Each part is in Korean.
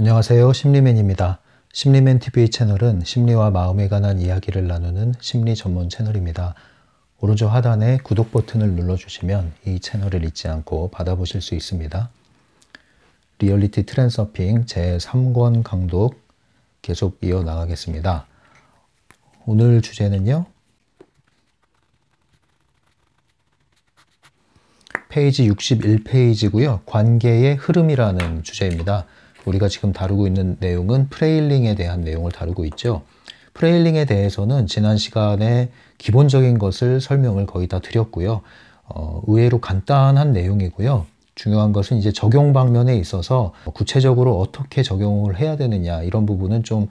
안녕하세요. 심리맨입니다. 심리맨 TV 채널은 심리와 마음에 관한 이야기를 나누는 심리 전문 채널입니다. 오른쪽 하단에 구독 버튼을 눌러주시면 이 채널을 잊지 않고 받아보실 수 있습니다. 리얼리티 트랜서핑 제3권 강독 계속 이어나가겠습니다. 오늘 주제는요. 페이지 61페이지고요. 관계의 흐름이라는 주제입니다. 우리가 지금 다루고 있는 내용은 프레일링에 대한 내용을 다루고 있죠. 프레일링에 대해서는 지난 시간에 기본적인 것을 설명을 거의 다 드렸고요. 의외로 간단한 내용이고요. 중요한 것은 이제 적용 방면에 있어서 구체적으로 어떻게 적용을 해야 되느냐 이런 부분은 좀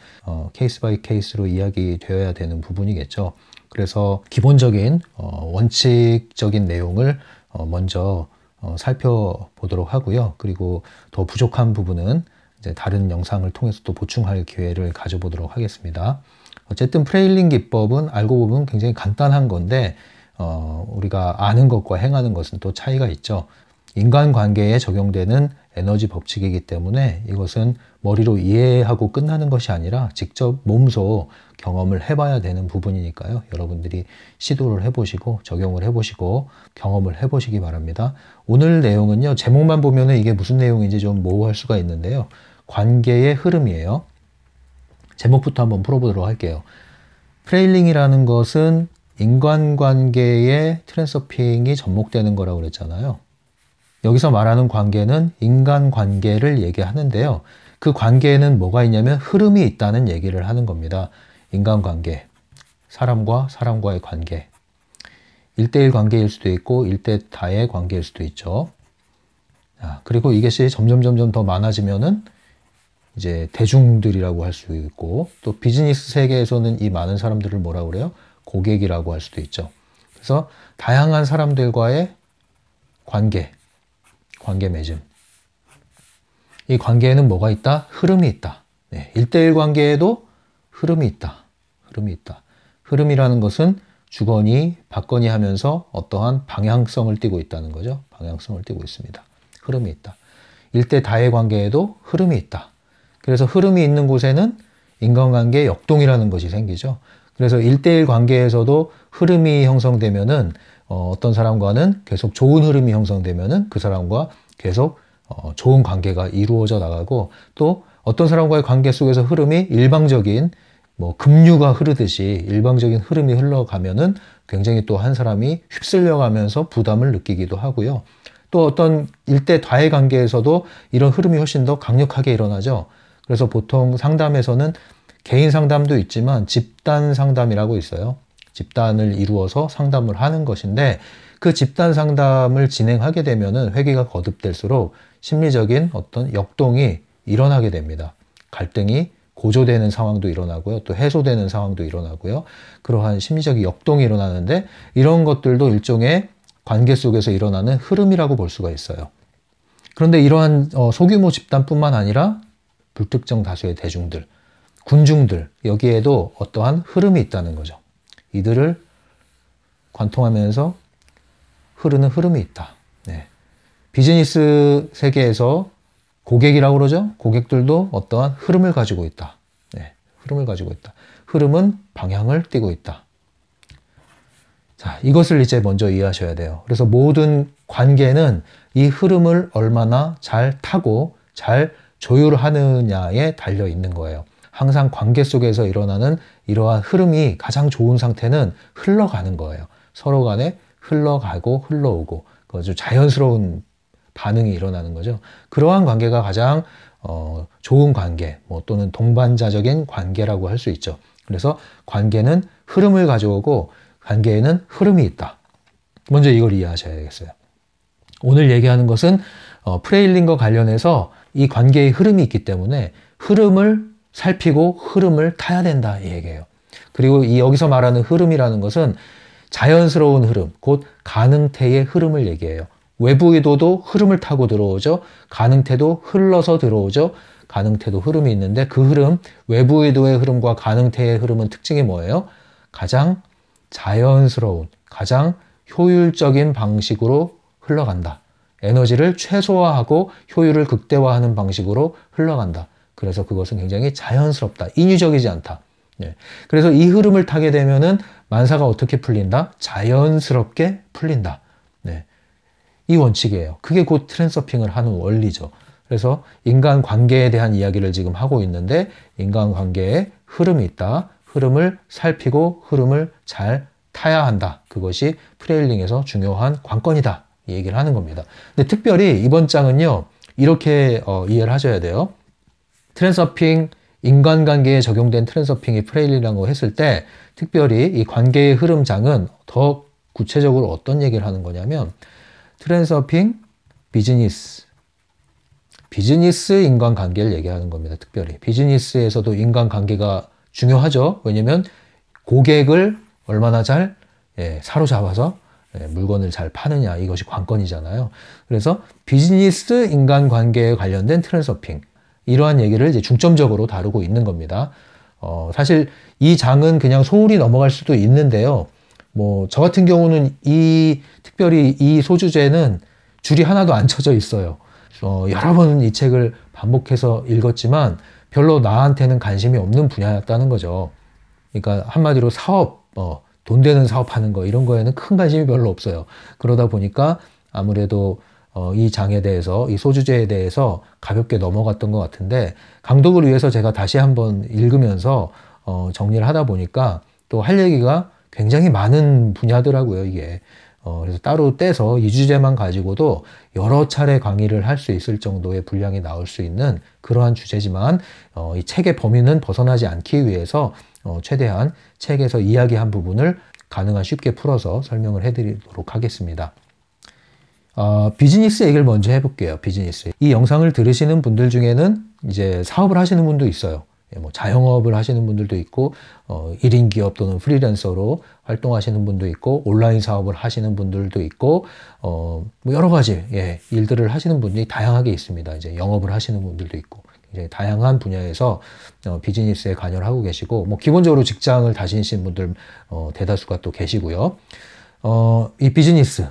케이스 바이 케이스로 이야기되어야 되는 부분이겠죠. 그래서 기본적인 원칙적인 내용을 먼저 살펴보도록 하고요. 그리고 더 부족한 부분은 이제 다른 영상을 통해서 또 보충할 기회를 가져보도록 하겠습니다. 어쨌든 프레일링 기법은 알고 보면 굉장히 간단한 건데 우리가 아는 것과 행하는 것은 또 차이가 있죠. 인간관계에 적용되는 에너지 법칙이기 때문에 이것은 머리로 이해하고 끝나는 것이 아니라 직접 몸소 경험을 해봐야 되는 부분이니까요. 여러분들이 시도를 해보시고 적용을 해보시고 경험을 해보시기 바랍니다. 오늘 내용은요. 제목만 보면 이게 무슨 내용인지 좀 모호할 수가 있는데요. 관계의 흐름이에요. 제목부터 한번 풀어보도록 할게요. 프레일링이라는 것은 인간관계의 트랜서핑이 접목되는 거라고 그랬잖아요. 여기서 말하는 관계는 인간관계를 얘기하는데요. 그 관계에는 뭐가 있냐면 흐름이 있다는 얘기를 하는 겁니다. 인간관계, 사람과 사람과의 관계, 1대1 관계일 수도 있고 1대 다의 관계일 수도 있죠. 그리고 이것이 점점 더 많아지면은 이제 대중들이라고 할 수 있고 또 비즈니스 세계에서는 이 많은 사람들을 뭐라고 그래요? 고객이라고 할 수도 있죠. 그래서 다양한 사람들과의 관계 맺음. 이 관계에는 뭐가 있다? 흐름이 있다. 1대1 관계에도 흐름이 있다. 흐름이라는 것은 주거니 받거니 하면서 어떠한 방향성을 띠고 있다는 거죠. 방향성을 띠고 있습니다. 흐름이 있다. 1대 다의 관계에도 흐름이 있다. 그래서 흐름이 있는 곳에는 인간관계의 역동이라는 것이 생기죠. 그래서 1대1 관계에서도 흐름이 형성되면은 어떤 사람과는 계속 좋은 흐름이 형성되면은 그 사람과 계속 좋은 관계가 이루어져 나가고 또 어떤 사람과의 관계 속에서 흐름이 일방적인 급류가 흐르듯이 일방적인 흐름이 흘러가면은 굉장히 또 한 사람이 휩쓸려 가면서 부담을 느끼기도 하고요. 또 어떤 1대 다의 관계에서도 이런 흐름이 훨씬 더 강력하게 일어나죠. 그래서 보통 상담에서는 개인 상담도 있지만 집단 상담이라고 있어요. 집단을 이루어서 상담을 하는 것인데 그 집단 상담을 진행하게 되면은 회기가 거듭될수록 심리적인 어떤 역동이 일어나게 됩니다. 갈등이 고조되는 상황도 일어나고요. 또 해소되는 상황도 일어나고요. 그러한 심리적 역동이 일어나는데 이런 것들도 일종의 관계 속에서 일어나는 흐름이라고 볼 수가 있어요. 그런데 이러한 소규모 집단뿐만 아니라 불특정 다수의 대중들, 군중들 여기에도 어떠한 흐름이 있다는 거죠. 이들을 관통하면서 흐르는 흐름이 있다. 비즈니스 세계에서 고객이라고 그러죠. 고객들도 어떠한 흐름을 가지고 있다. 흐름을 가지고 있다. 흐름은 방향을 띠고 있다. 자, 이것을 이제 먼저 이해하셔야 돼요. 그래서 모든 관계는 이 흐름을 얼마나 잘 타고 잘 조율하느냐에 달려 있는 거예요. 항상 관계 속에서 일어나는 이러한 흐름이 가장 좋은 상태는 흘러가는 거예요. 서로 간에 흘러가고 흘러오고 아주 자연스러운 반응이 일어나는 거죠. 그러한 관계가 가장 좋은 관계 또는 동반자적인 관계라고 할 수 있죠. 그래서 관계는 흐름을 가져오고 관계에는 흐름이 있다. 먼저 이걸 이해하셔야겠어요. 오늘 얘기하는 것은 프레일링과 관련해서 이 관계의 흐름이 있기 때문에 흐름을 살피고 흐름을 타야 된다 이 얘기예요. 그리고 여기서 말하는 흐름이라는 것은 자연스러운 흐름, 곧 가능태의 흐름을 얘기해요. 외부 의도도 흐름을 타고 들어오죠. 가능태도 흘러서 들어오죠. 가능태도 흐름이 있는데 그 흐름, 외부 의도의 흐름과 가능태의 흐름은 특징이 뭐예요? 가장 자연스러운, 가장 효율적인 방식으로 흘러간다. 에너지를 최소화하고 효율을 극대화하는 방식으로 흘러간다. 그래서 그것은 굉장히 자연스럽다. 인위적이지 않다. 네. 그래서 이 흐름을 타게 되면은 만사가 어떻게 풀린다? 자연스럽게 풀린다. 네. 이 원칙이에요. 그게 곧 트랜서핑을 하는 원리죠. 그래서 인간관계에 대한 이야기를 지금 하고 있는데 인간관계에 흐름이 있다. 흐름을 살피고 흐름을 잘 타야 한다. 그것이 프레일링에서 중요한 관건이다. 이 얘기를 하는 겁니다. 근데 특별히 이번 장은요. 이렇게 이해를 하셔야 돼요. 트랜서핑, 인간관계에 적용된 트랜서핑이 프레일링이라고 했을 때 특별히 이 관계의 흐름장은 더 구체적으로 어떤 얘기를 하는 거냐면 트랜서핑, 비즈니스 인간관계를 얘기하는 겁니다. 특별히 비즈니스에서도 인간관계가 중요하죠. 왜냐면 고객을 얼마나 잘 사로잡아서 물건을 잘 파느냐, 이것이 관건이잖아요. 그래서 비즈니스 인간관계에 관련된 트랜서핑, 이러한 얘기를 이제 중점적으로 다루고 있는 겁니다. 사실 이 장은 그냥 소홀히 넘어갈 수도 있는데요. 뭐 저 같은 경우는 특별히 이 소주제는 줄이 하나도 안 쳐져 있어요. 여러 번 이 책을 반복해서 읽었지만 별로 나한테는 관심이 없는 분야였다는 거죠. 그러니까 한마디로 사업, 돈 되는 사업하는 거, 이런 거에는 큰 관심이 별로 없어요. 그러다 보니까 아무래도 이 장에 대해서, 이 소주제에 대해서 가볍게 넘어갔던 것 같은데, 강독을 위해서 제가 다시 한번 읽으면서 정리를 하다 보니까 또 할 얘기가 굉장히 많은 분야더라고요, 이게. 그래서 따로 떼서 이 주제만 가지고도 여러 차례 강의를 할 수 있을 정도의 분량이 나올 수 있는 그러한 주제지만, 이 책의 범위는 벗어나지 않기 위해서 최대한 책에서 이야기한 부분을 가능한 쉽게 풀어서 설명을 해드리도록 하겠습니다. 비즈니스 얘기를 먼저 해볼게요. 비즈니스. 이 영상을 들으시는 분들 중에는 이제 사업을 하시는 분도 있어요. 뭐 자영업을 하시는 분들도 있고, 1인 기업 또는 프리랜서로 활동하시는 분도 있고, 온라인 사업을 하시는 분들도 있고, 뭐 여러 가지, 일들을 하시는 분들이 다양하게 있습니다. 이제 영업을 하시는 분들도 있고, 이제 다양한 분야에서 비즈니스에 관여를 하고 계시고, 뭐 기본적으로 직장을 다니시는 분들 대다수가 또 계시고요. 이 비즈니스,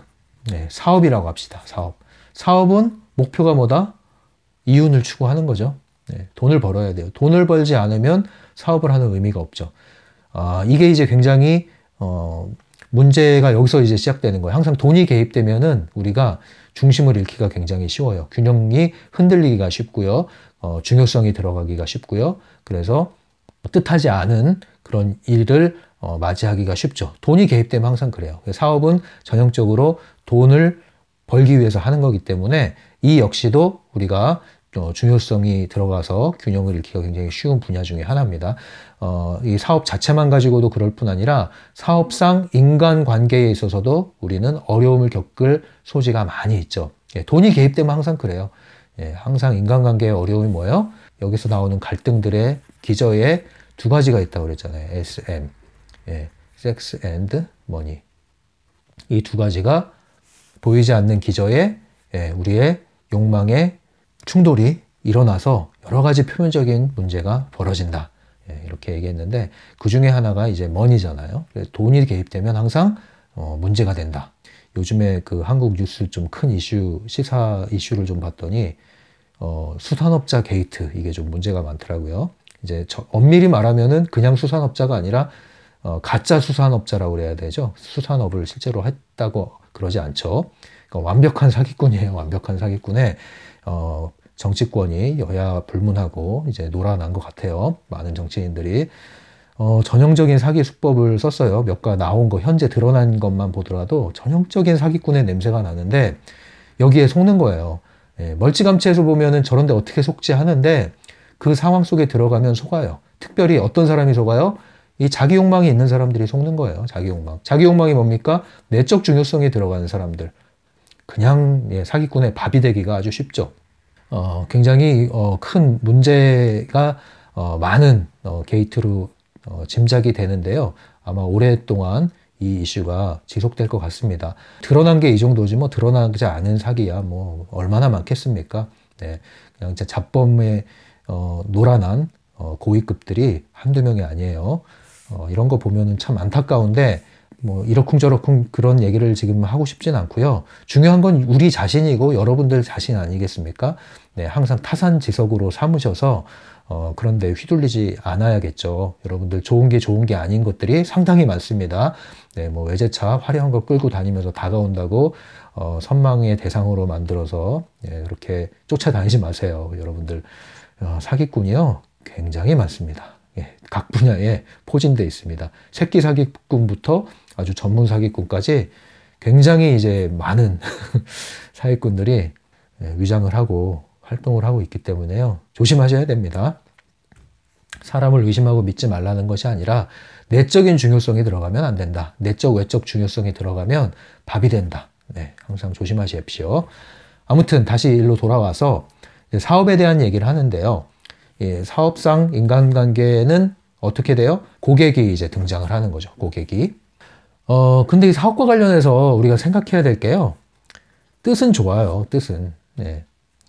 사업이라고 합시다. 사업은 목표가 뭐다? 이윤을 추구하는 거죠. 돈을 벌어야 돼요. 돈을 벌지 않으면 사업을 하는 의미가 없죠. 이게 이제 굉장히 문제가 여기서 이제 시작되는 거예요. 항상 돈이 개입되면은 우리가 중심을 잃기가 굉장히 쉬워요. 균형이 흔들리기가 쉽고요. 중요성이 들어가기가 쉽고요. 그래서 뜻하지 않은 그런 일을 맞이하기가 쉽죠. 돈이 개입되면 항상 그래요. 사업은 전형적으로 돈을 벌기 위해서 하는 거기 때문에 이 역시도 우리가 중요성이 들어가서 균형을 잃기가 굉장히 쉬운 분야 중에 하나입니다. 이 사업 자체만 가지고도 그럴 뿐 아니라 사업상 인간관계에 있어서도 우리는 어려움을 겪을 소지가 많이 있죠. 돈이 개입되면 항상 그래요. 항상 인간관계의 어려움이 뭐예요? 여기서 나오는 갈등들의 기저에 두 가지가 있다고 그랬잖아요. SM, Sex and Money. 이 두 가지가 보이지 않는 기저에 우리의 욕망의 충돌이 일어나서 여러 가지 표면적인 문제가 벌어진다. 이렇게 얘기했는데 그 중에 하나가 이제 머니잖아요. 돈이 개입되면 항상 문제가 된다. 요즘에 그 한국 뉴스 좀 큰 이슈, 시사 이슈를 좀 봤더니 수산업자 게이트, 이게 좀 문제가 많더라고요. 이제 엄밀히 말하면은 그냥 수산업자가 아니라 가짜 수산업자라고 그래야 되죠. 수산업을 실제로 했다고 그러지 않죠. 그러니까 완벽한 사기꾼이에요. 완벽한 사기꾼에 정치권이 여야 불문하고 이제 놀아난 것 같아요. 많은 정치인들이 전형적인 사기 수법을 썼어요. 몇 가 나온 거, 현재 드러난 것만 보더라도 전형적인 사기꾼의 냄새가 나는데 여기에 속는 거예요. 멀찌감치해서 보면은 저런데 어떻게 속지 하는데 그 상황 속에 들어가면 속아요. 특별히 어떤 사람이 속아요? 이 자기 욕망이 있는 사람들이 속는 거예요. 자기 욕망. 자기 욕망이 뭡니까? 내적 중요성이 들어가는 사람들. 그냥 사기꾼의 밥이 되기가 아주 쉽죠. 굉장히 큰 문제가 많은 게이트로 짐작이 되는데요. 아마 오랫동안 이 이슈가 지속될 것 같습니다. 드러난 게 이 정도지 뭐 드러나지 않은 사기야 뭐 얼마나 많겠습니까? 그냥 진짜 잡범에 놀아난 고위급들이 한두 명이 아니에요. 이런 거 보면은 참 안타까운데 뭐 이러쿵저러쿵 그런 얘기를 지금 하고 싶진 않고요. 중요한 건 우리 자신이고 여러분들 자신 아니겠습니까? 항상 타산지석으로 삼으셔서 그런데 휘둘리지 않아야겠죠. 여러분들 좋은 게 아닌 것들이 상당히 많습니다. 네, 뭐 외제차 화려한 거 끌고 다니면서 다가온다고 선망의 대상으로 만들어서 그렇게 쫓아다니지 마세요. 여러분들 사기꾼이요 굉장히 많습니다. 각 분야에 포진되어 있습니다. 새끼 사기꾼부터 아주 전문 사기꾼까지 굉장히 이제 많은 사기꾼들이 위장을 하고 활동을 하고 있기 때문에요. 조심하셔야 됩니다. 사람을 의심하고 믿지 말라는 것이 아니라 내적인 중요성이 들어가면 안 된다. 내적, 외적 중요성이 들어가면 밥이 된다. 네, 항상 조심하십시오. 아무튼 다시 일로 돌아와서 사업에 대한 얘기를 하는데요. 사업상 인간관계는 어떻게 돼요? 고객이 이제 등장을 하는 거죠. 고객이. 근데 이 사업과 관련해서 우리가 생각해야 될 게요. 뜻은 좋아요. 뜻은. 네.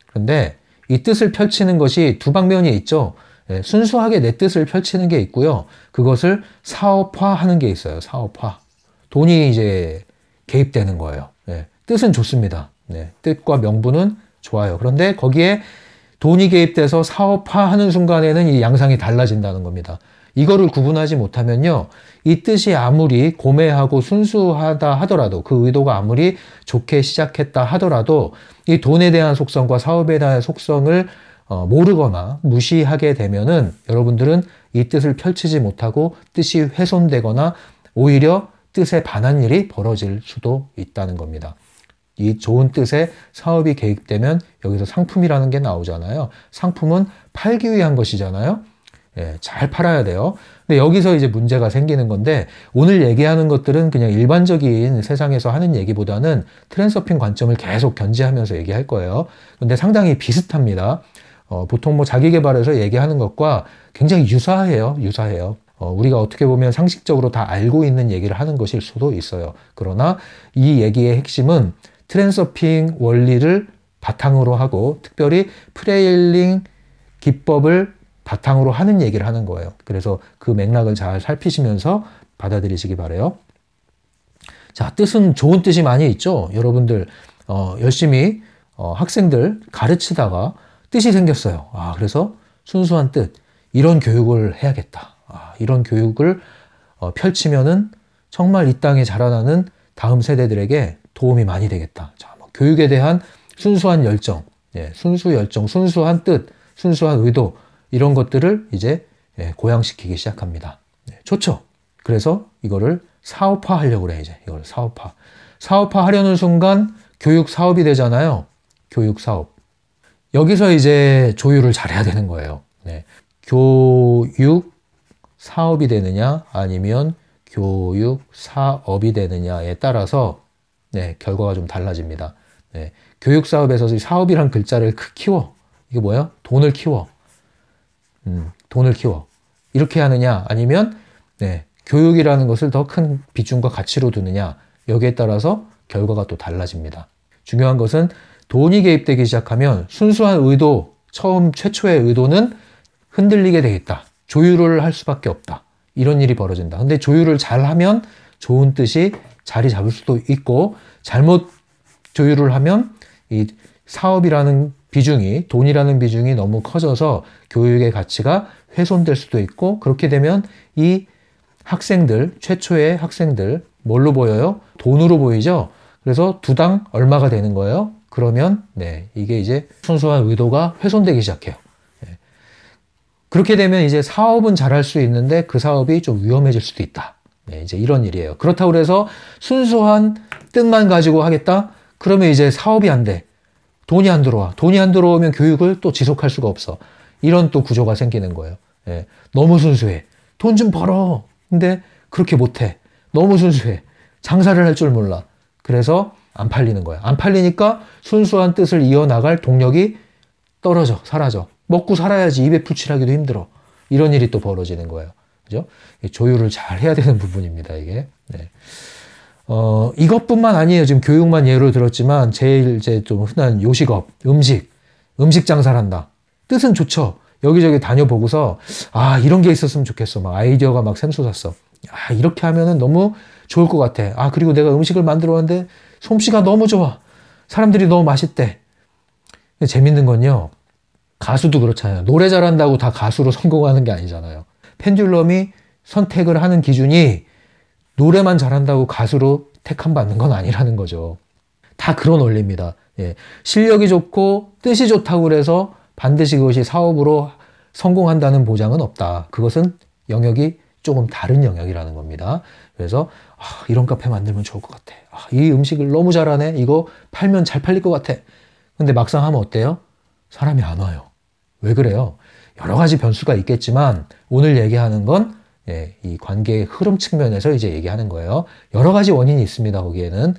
그런데 이 뜻을 펼치는 것이 두 방면이 있죠. 네, 순수하게 내 뜻을 펼치는 게 있고요. 그것을 사업화하는 게 있어요. 사업화. 돈이 이제 개입되는 거예요. 네, 뜻은 좋습니다. 네, 뜻과 명분은 좋아요. 그런데 거기에 돈이 개입돼서 사업화하는 순간에는 이 양상이 달라진다는 겁니다. 이거를 구분하지 못하면요. 이 뜻이 아무리 고매하고 순수하다 하더라도 그 의도가 아무리 좋게 시작했다 하더라도 이 돈에 대한 속성과 사업에 대한 속성을 모르거나 무시하게 되면은 여러분들은 이 뜻을 펼치지 못하고 뜻이 훼손되거나 오히려 뜻에 반한 일이 벌어질 수도 있다는 겁니다. 이 좋은 뜻에 사업이 개입되면 여기서 상품이라는 게 나오잖아요. 상품은 팔기 위한 것이잖아요. 잘 팔아야 돼요. 근데 여기서 이제 문제가 생기는 건데 오늘 얘기하는 것들은 그냥 일반적인 세상에서 하는 얘기보다는 트랜서핑 관점을 계속 견지하면서 얘기할 거예요. 근데 상당히 비슷합니다. 보통 뭐 자기계발에서 얘기하는 것과 굉장히 유사해요. 우리가 어떻게 보면 상식적으로 다 알고 있는 얘기를 하는 것일 수도 있어요. 그러나 이 얘기의 핵심은 트랜서핑 원리를 바탕으로 하고 특별히 프레일링 기법을 바탕으로 하는 얘기를 하는 거예요. 그래서 그 맥락을 잘 살피시면서 받아들이시기 바라요. 자, 뜻은 좋은 뜻이 많이 있죠. 여러분들 열심히 학생들 가르치다가 뜻이 생겼어요. 그래서 순수한 뜻, 이런 교육을 해야겠다. 이런 교육을 펼치면은 정말 이 땅에 자라나는 다음 세대들에게 도움이 많이 되겠다. 자, 교육에 대한 순수한 열정, 순수 열정, 순수한 뜻, 순수한 의도 이런 것들을 이제 고양시키기 시작합니다. 좋죠. 그래서 이거를 사업화하려고 그래. 이제 이걸 사업화하려는 순간 교육 사업이 되잖아요. 교육 사업. 여기서 이제 조율을 잘해야 되는 거예요. 교육 사업이 되느냐 아니면 교육 사업이 되느냐에 따라서 결과가 좀 달라집니다. 교육 사업에서 사업이란 글자를 키워. 이게 뭐야? 돈을 키워. 돈을 키워. 이렇게 하느냐 아니면 교육이라는 것을 더 큰 비중과 가치로 두느냐 여기에 따라서 결과가 또 달라집니다. 중요한 것은 돈이 개입되기 시작하면 순수한 의도, 최초의 의도는 흔들리게 되겠다. 조율을 할 수밖에 없다. 이런 일이 벌어진다. 근데 조율을 잘하면 좋은 뜻이 자리 잡을 수도 있고 잘못 조율을 하면 이 사업이라는 비중이, 돈이라는 비중이 너무 커져서 교육의 가치가 훼손될 수도 있고 그렇게 되면 이 학생들, 최초의 학생들 뭘로 보여요? 돈으로 보이죠? 그래서 두당 얼마가 되는 거예요? 그러면 이게 이제 순수한 의도가 훼손되기 시작해요. 그렇게 되면 이제 사업은 잘할 수 있는데 그 사업이 좀 위험해질 수도 있다. 이제 이런 일이에요. 그렇다고 해서 순수한 뜻만 가지고 하겠다? 그러면 이제 사업이 안 돼. 돈이 안 들어와. 돈이 안 들어오면 교육을 또 지속할 수가 없어. 이런 또 구조가 생기는 거예요. 너무 순수해. 돈 좀 벌어. 근데 그렇게 못해. 너무 순수해. 장사를 할 줄 몰라. 그래서 안 팔리는 거야. 안 팔리니까 순수한 뜻을 이어나갈 동력이 떨어져. 사라져. 먹고 살아야지 입에 풀칠하기도 힘들어. 이런 일이 또 벌어지는 거예요. 그죠? 조율을 잘 해야 되는 부분입니다, 이게. 이것뿐만 아니에요. 지금 교육만 예로 들었지만, 제일 이제 좀 흔한 요식업, 음식 장사를 한다. 뜻은 좋죠. 여기저기 다녀보고서, 이런 게 있었으면 좋겠어. 막 아이디어가 막 샘솟았어. 이렇게 하면은 너무 좋을 것 같아. 그리고 내가 음식을 만들어 왔는데, 솜씨가 너무 좋아. 사람들이 너무 맛있대. 근데 재밌는 건요. 가수도 그렇잖아요. 노래 잘한다고 다 가수로 성공하는 게 아니잖아요. 펜듈럼이 선택을 하는 기준이 노래만 잘한다고 가수로 택함받는 건 아니라는 거죠. 다 그런 원리입니다. 예. 실력이 좋고 뜻이 좋다고 그래서 반드시 그것이 사업으로 성공한다는 보장은 없다. 그것은 영역이 조금 다른 영역이라는 겁니다. 그래서 이런 카페 만들면 좋을 것 같아. 이 음식을 너무 잘하네. 이거 팔면 잘 팔릴 것 같아. 근데 막상 하면 어때요? 사람이 안 와요. 왜 그래요? 여러 가지 변수가 있겠지만 오늘 얘기하는 건 이 관계의 흐름 측면에서 이제 얘기하는 거예요. 여러 가지 원인이 있습니다. 거기에는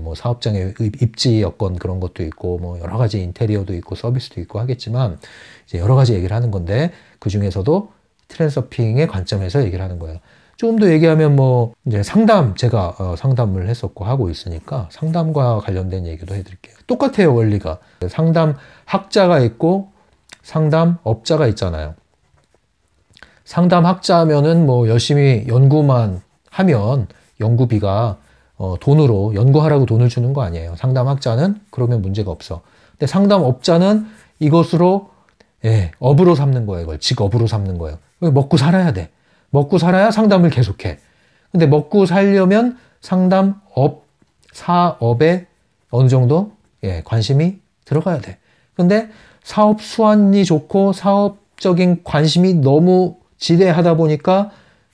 뭐 사업장의 입지 여건 그런 것도 있고 뭐 여러 가지 인테리어도 있고 서비스도 있고 하겠지만 이제 여러 가지 얘기를 하는 건데 그 중에서도 트렌서핑의 관점에서 얘기를 하는 거예요. 조금 더 얘기하면 뭐 이제 상담 제가 상담을 했었고 하고 있으니까 상담과 관련된 얘기도 해드릴게요. 똑같아요 원리가. 상담 학자가 있고 상담 업자가 있잖아요. 상담 학자면은 뭐 열심히 연구만 하면 연구비가 돈으로 연구하라고 돈을 주는 거 아니에요. 상담 학자는 그러면 문제가 없어. 근데 상담 업자는 이것으로 업으로 삼는 거예요. 이걸 직업으로 삼는 거예요. 먹고 살아야 돼. 먹고 살아야 상담을 계속해. 근데 먹고 살려면 상담업, 사업에 어느 정도 관심이 들어가야 돼. 근데 사업 수완이 좋고 사업적인 관심이 너무 지대하다 보니까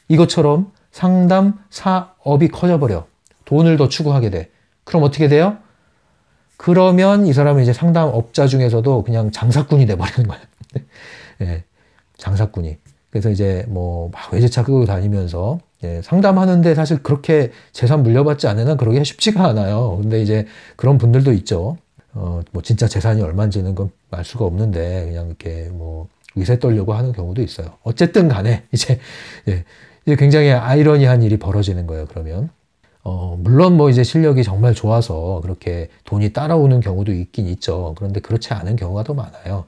이것처럼 상담, 사업이 커져버려. 돈을 더 추구하게 돼. 그럼 어떻게 돼요? 그러면 이 사람은 이제 상담업자 중에서도 그냥 장사꾼이 돼버리는 거예요. 장사꾼이. 그래서 이제 뭐 막 외제차 끌고 다니면서 상담하는데 사실 그렇게 재산 물려받지 않는 한 그러기가 쉽지가 않아요. 근데 이제 그런 분들도 있죠. 뭐 진짜 재산이 얼마인지는 건 알 수가 없는데 그냥 이렇게 뭐 위세 떨려고 하는 경우도 있어요. 어쨌든 간에 이제 굉장히 아이러니한 일이 벌어지는 거예요. 그러면 물론 뭐 이제 실력이 정말 좋아서 그렇게 돈이 따라오는 경우도 있긴 있죠. 그런데 그렇지 않은 경우가 더 많아요.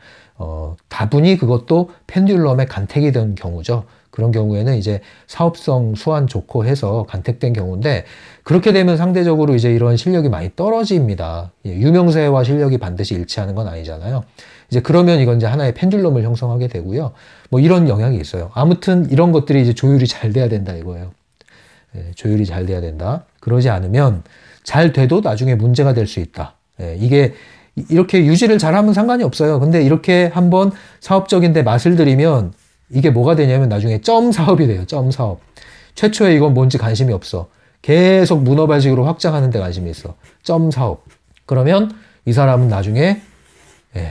다분히 그것도 펜듈럼에 간택이 된 경우죠. 그런 경우에는 이제 사업성 수완 좋고 해서 간택된 경우인데 그렇게 되면 상대적으로 이제 이런 실력이 많이 떨어집니다. 유명세와 실력이 반드시 일치하는 건 아니잖아요. 이제 그러면 이건 이제 하나의 펜듈럼을 형성하게 되고요. 뭐 이런 영향이 있어요. 아무튼 이런 것들이 이제 조율이 잘 돼야 된다 이거예요. 조율이 잘 돼야 된다. 그러지 않으면 잘 돼도 나중에 문제가 될 수 있다. 이게 이렇게 유지를 잘하면 상관이 없어요. 근데 이렇게 한번 사업적인데 맛을 들이면 이게 뭐가 되냐면 나중에 점 사업이 돼요. 점 사업. 최초에 이건 뭔지 관심이 없어. 계속 문어발식으로 확장하는 데 관심이 있어. 점 사업. 그러면 이 사람은 나중에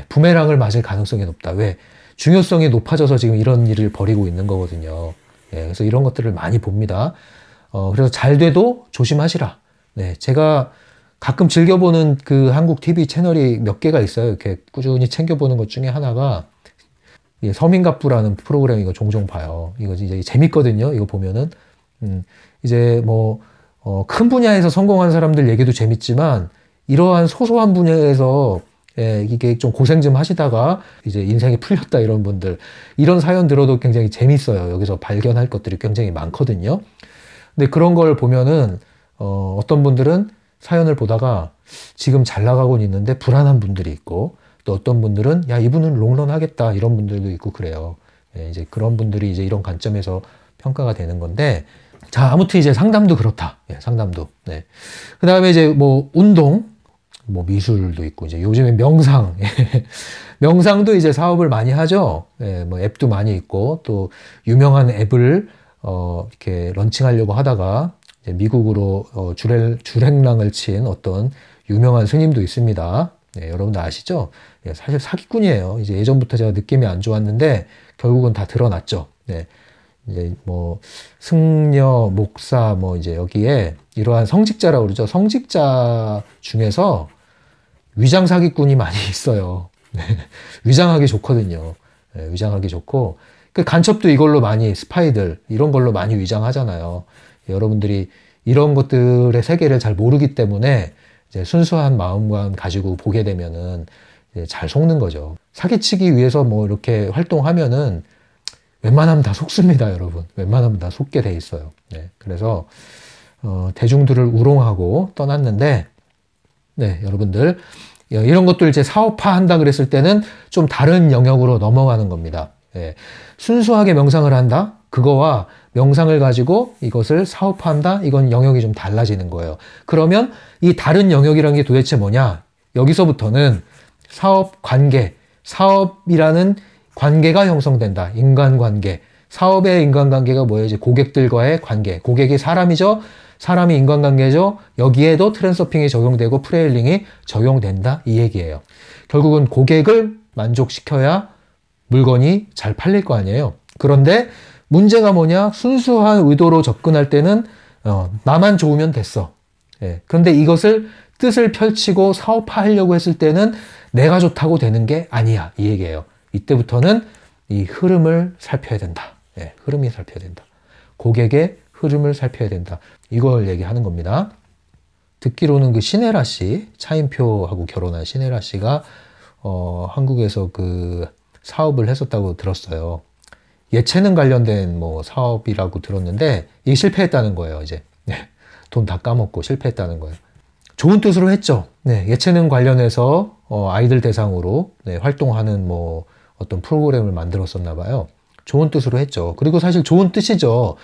부메랑을 맞을 가능성이 높다. 왜? 중요성이 높아져서 지금 이런 일을 벌이고 있는 거거든요. 그래서 이런 것들을 많이 봅니다. 그래서 잘 돼도 조심하시라. 제가 가끔 즐겨보는 그 한국 TV 채널이 몇 개가 있어요. 이렇게 꾸준히 챙겨보는 것 중에 하나가 서민갑부라는 프로그램 이거 종종 봐요. 이거 이제 재밌거든요. 이거 보면은 이제 뭐 큰 분야에서 성공한 사람들 얘기도 재밌지만 이러한 소소한 분야에서 이게 좀 고생 좀 하시다가 이제 인생이 풀렸다 이런 분들 이런 사연 들어도 굉장히 재밌어요. 여기서 발견할 것들이 굉장히 많거든요. 근데 그런 걸 보면은 어떤 분들은 사연을 보다가 지금 잘 나가고 있는데 불안한 분들이 있고 또 어떤 분들은 야 이분은 롱런 하겠다 이런 분들도 있고 그래요. 이제 그런 분들이 이제 이런 관점에서 평가가 되는 건데 자 아무튼 이제 상담도 그렇다. 상담도. 그 다음에 이제 뭐 운동 뭐 미술도 있고 이제 요즘에 명상 명상도 이제 사업을 많이 하죠. 뭐 앱도 많이 있고 또 유명한 앱을 이렇게 런칭하려고 하다가 이제 미국으로 줄행랑을 친 어떤 유명한 스님도 있습니다. 여러분들 아시죠? 사실 사기꾼이에요. 이제 예전부터 제가 느낌이 안 좋았는데 결국은 다 드러났죠. 이제 뭐 승려, 목사 뭐 이제 여기에 이러한 성직자라고 그러죠. 성직자 중에서 위장 사기꾼이 많이 있어요. 위장하기 좋거든요. 위장하기 좋고 그 간첩도 이걸로 많이 스파이들 이런 걸로 많이 위장하잖아요. 여러분들이 이런 것들의 세계를 잘 모르기 때문에 이제 순수한 마음만 가지고 보게 되면은 이제 잘 속는 거죠. 사기치기 위해서 뭐 이렇게 활동하면은 웬만하면 다 속습니다, 여러분. 웬만하면 다 속게 돼 있어요. 그래서 대중들을 우롱하고 떠났는데, 여러분들 이런 것들 이제 사업화한다 그랬을 때는 좀 다른 영역으로 넘어가는 겁니다. 예. 순수하게 명상을 한다? 그거와 명상을 가지고 이것을 사업화한다? 이건 영역이 좀 달라지는 거예요. 그러면 이 다른 영역이라는 게 도대체 뭐냐? 여기서부터는 사업 관계, 사업이라는 관계가 형성된다. 인간관계. 사업의 인간관계가 뭐예요? 이제 고객들과의 관계. 고객이 사람이죠? 사람이 인간관계죠? 여기에도 트랜서핑이 적용되고 프레일링이 적용된다. 이 얘기예요. 결국은 고객을 만족시켜야 물건이 잘 팔릴 거 아니에요. 그런데 문제가 뭐냐? 순수한 의도로 접근할 때는 나만 좋으면 됐어. 예. 그런데 이것을 뜻을 펼치고 사업화하려고 했을 때는 내가 좋다고 되는 게 아니야. 이 얘기예요. 이때부터는 이 흐름을 살펴야 된다. 예. 흐름이 살펴야 된다. 고객의 흐름을 살펴야 된다. 이걸 얘기하는 겁니다. 듣기로는 그 신혜라 씨, 차인표하고 결혼한 신혜라 씨가 한국에서 그 사업을 했었다고 들었어요. 예체능 관련된 뭐 사업이라고 들었는데 이게 실패했다는 거예요. 이제 돈 다 까먹고 실패했다는 거예요. 좋은 뜻으로 했죠. 네, 예체능 관련해서 아이들 대상으로 활동하는 뭐 어떤 프로그램을 만들었었나 봐요. 좋은 뜻으로 했죠. 그리고 사실 좋은 뜻이죠.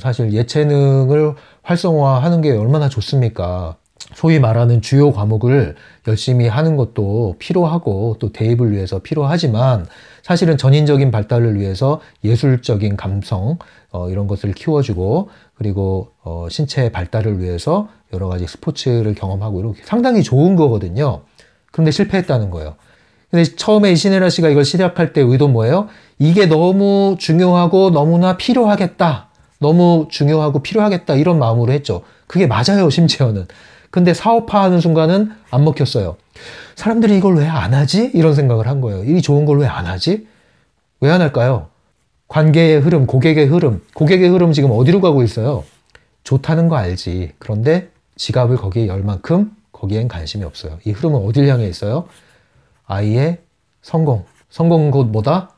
사실 예체능을 활성화하는 게 얼마나 좋습니까? 소위 말하는 주요 과목을 열심히 하는 것도 필요하고 또 대입을 위해서 필요하지만 사실은 전인적인 발달을 위해서 예술적인 감성 이런 것을 키워주고 그리고 신체 발달을 위해서 여러 가지 스포츠를 경험하고 이렇게 상당히 좋은 거거든요. 그런데 실패했다는 거예요. 근데 처음에 이 신혜라 씨가 이걸 시작할 때 의도 뭐예요? 이게 너무 중요하고 너무나 필요하겠다. 너무 중요하고 필요하겠다. 이런 마음으로 했죠. 그게 맞아요, 심지어는. 근데 사업화하는 순간은 안 먹혔어요. 사람들이 이걸 왜 안 하지? 이런 생각을 한 거예요. 이 좋은 걸 왜 안 하지? 왜 안 할까요? 관계의 흐름, 고객의 흐름. 고객의 흐름 지금 어디로 가고 있어요? 좋다는 거 알지. 그런데 지갑을 거기에 열 만큼 거기엔 관심이 없어요. 이 흐름은 어딜 향해 있어요? 아이의 성공. 성공은 곧 뭐다?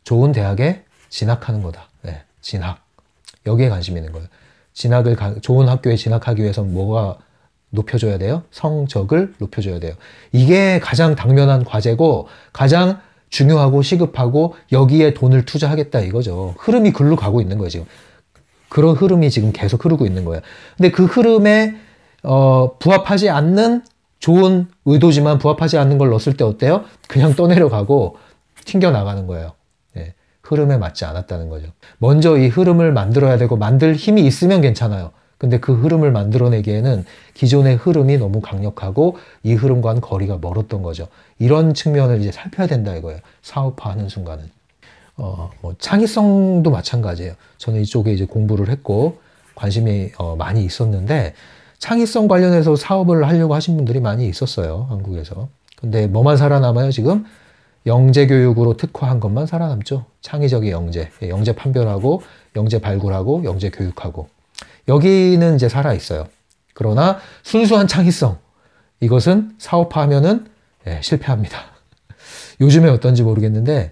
좋은 대학에 진학하는 거다. 네, 진학. 여기에 관심이 있는 거예요. 좋은 학교에 진학하기 위해서는 뭐가 높여줘야 돼요? 성적을 높여줘야 돼요. 이게 가장 당면한 과제고 가장 중요하고 시급하고 여기에 돈을 투자하겠다 이거죠. 흐름이 글로 가고 있는 거예요, 지금. 그런 흐름이 지금 계속 흐르고 있는 거예요. 근데 그 흐름에 부합하지 않는 좋은 의도지만 부합하지 않는 걸 넣었을 때 어때요? 그냥 떠내려가고 튕겨나가는 거예요. 네, 흐름에 맞지 않았다는 거죠. 먼저 이 흐름을 만들어야 되고 만들 힘이 있으면 괜찮아요. 근데 그 흐름을 만들어내기에는 기존의 흐름이 너무 강력하고 이 흐름과는 거리가 멀었던 거죠. 이런 측면을 이제 살펴야 된다 이거예요. 사업화하는 순간은. 뭐 창의성도 마찬가지예요. 저는 이쪽에 이제 공부를 했고 관심이 많이 있었는데 창의성 관련해서 사업을 하려고 하신 분들이 많이 있었어요. 한국에서. 근데 뭐만 살아남아요 지금? 영재교육으로 특화한 것만 살아남죠. 창의적인 영재. 영재 판별하고 영재 발굴하고 영재 교육하고. 여기는 이제 살아있어요. 그러나 순수한 창의성. 이것은 사업화하면은 실패합니다. 요즘에 어떤지 모르겠는데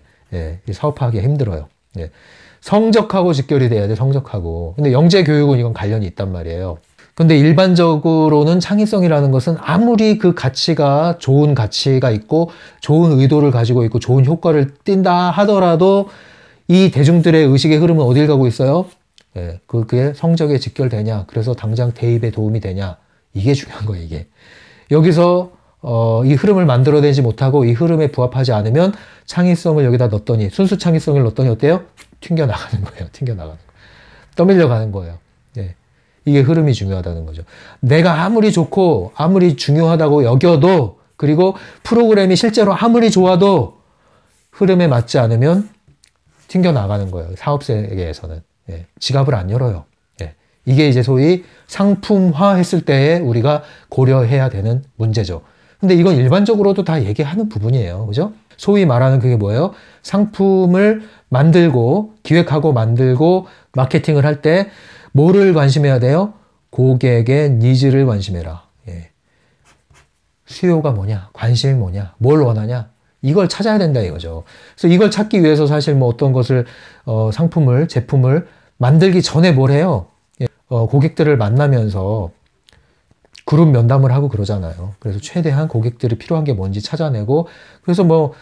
사업화하기 힘들어요. 성적하고 직결이 돼야 돼. 성적하고. 근데 영재교육은 이건 관련이 있단 말이에요. 근데 일반적으로는 창의성이라는 것은 아무리 그 가치가 좋은 가치가 있고 좋은 의도를 가지고 있고 좋은 효과를 띈다 하더라도 이 대중들의 의식의 흐름은 어딜 가고 있어요? 그게 성적에 직결되냐? 그래서 당장 대입에 도움이 되냐? 이게 중요한 거예요, 이게. 여기서 이 흐름을 만들어내지 못하고 이 흐름에 부합하지 않으면 창의성을 여기다 넣었더니 순수 창의성을 넣었더니 어때요? 튕겨나가는 거예요. 튕겨나가는 거예요. 떠밀려가는 거예요. 이게 흐름이 중요하다는 거죠. 내가 아무리 좋고 아무리 중요하다고 여겨도 그리고 프로그램이 실제로 아무리 좋아도 흐름에 맞지 않으면 튕겨나가는 거예요. 사업 세계에서는. 지갑을 안 열어요. 이게 이제 소위 상품화 했을 때에 우리가 고려해야 되는 문제죠. 근데 이건 일반적으로도 다 얘기하는 부분이에요. 그죠? 소위 말하는 그게 뭐예요? 상품을 만들고 기획하고 만들고 마케팅을 할 때 뭐를 관심해야 돼요? 고객의 니즈를 관심해라. 수요가 뭐냐? 관심이 뭐냐? 뭘 원하냐? 이걸 찾아야 된다 이거죠. 그래서 이걸 찾기 위해서 사실 뭐 어떤 것을 상품을 제품을 만들기 전에 뭘 해요? 고객들을 만나면서 그룹 면담을 하고 그러잖아요. 그래서 최대한 고객들이 필요한 게 뭔지 찾아내고, 그래서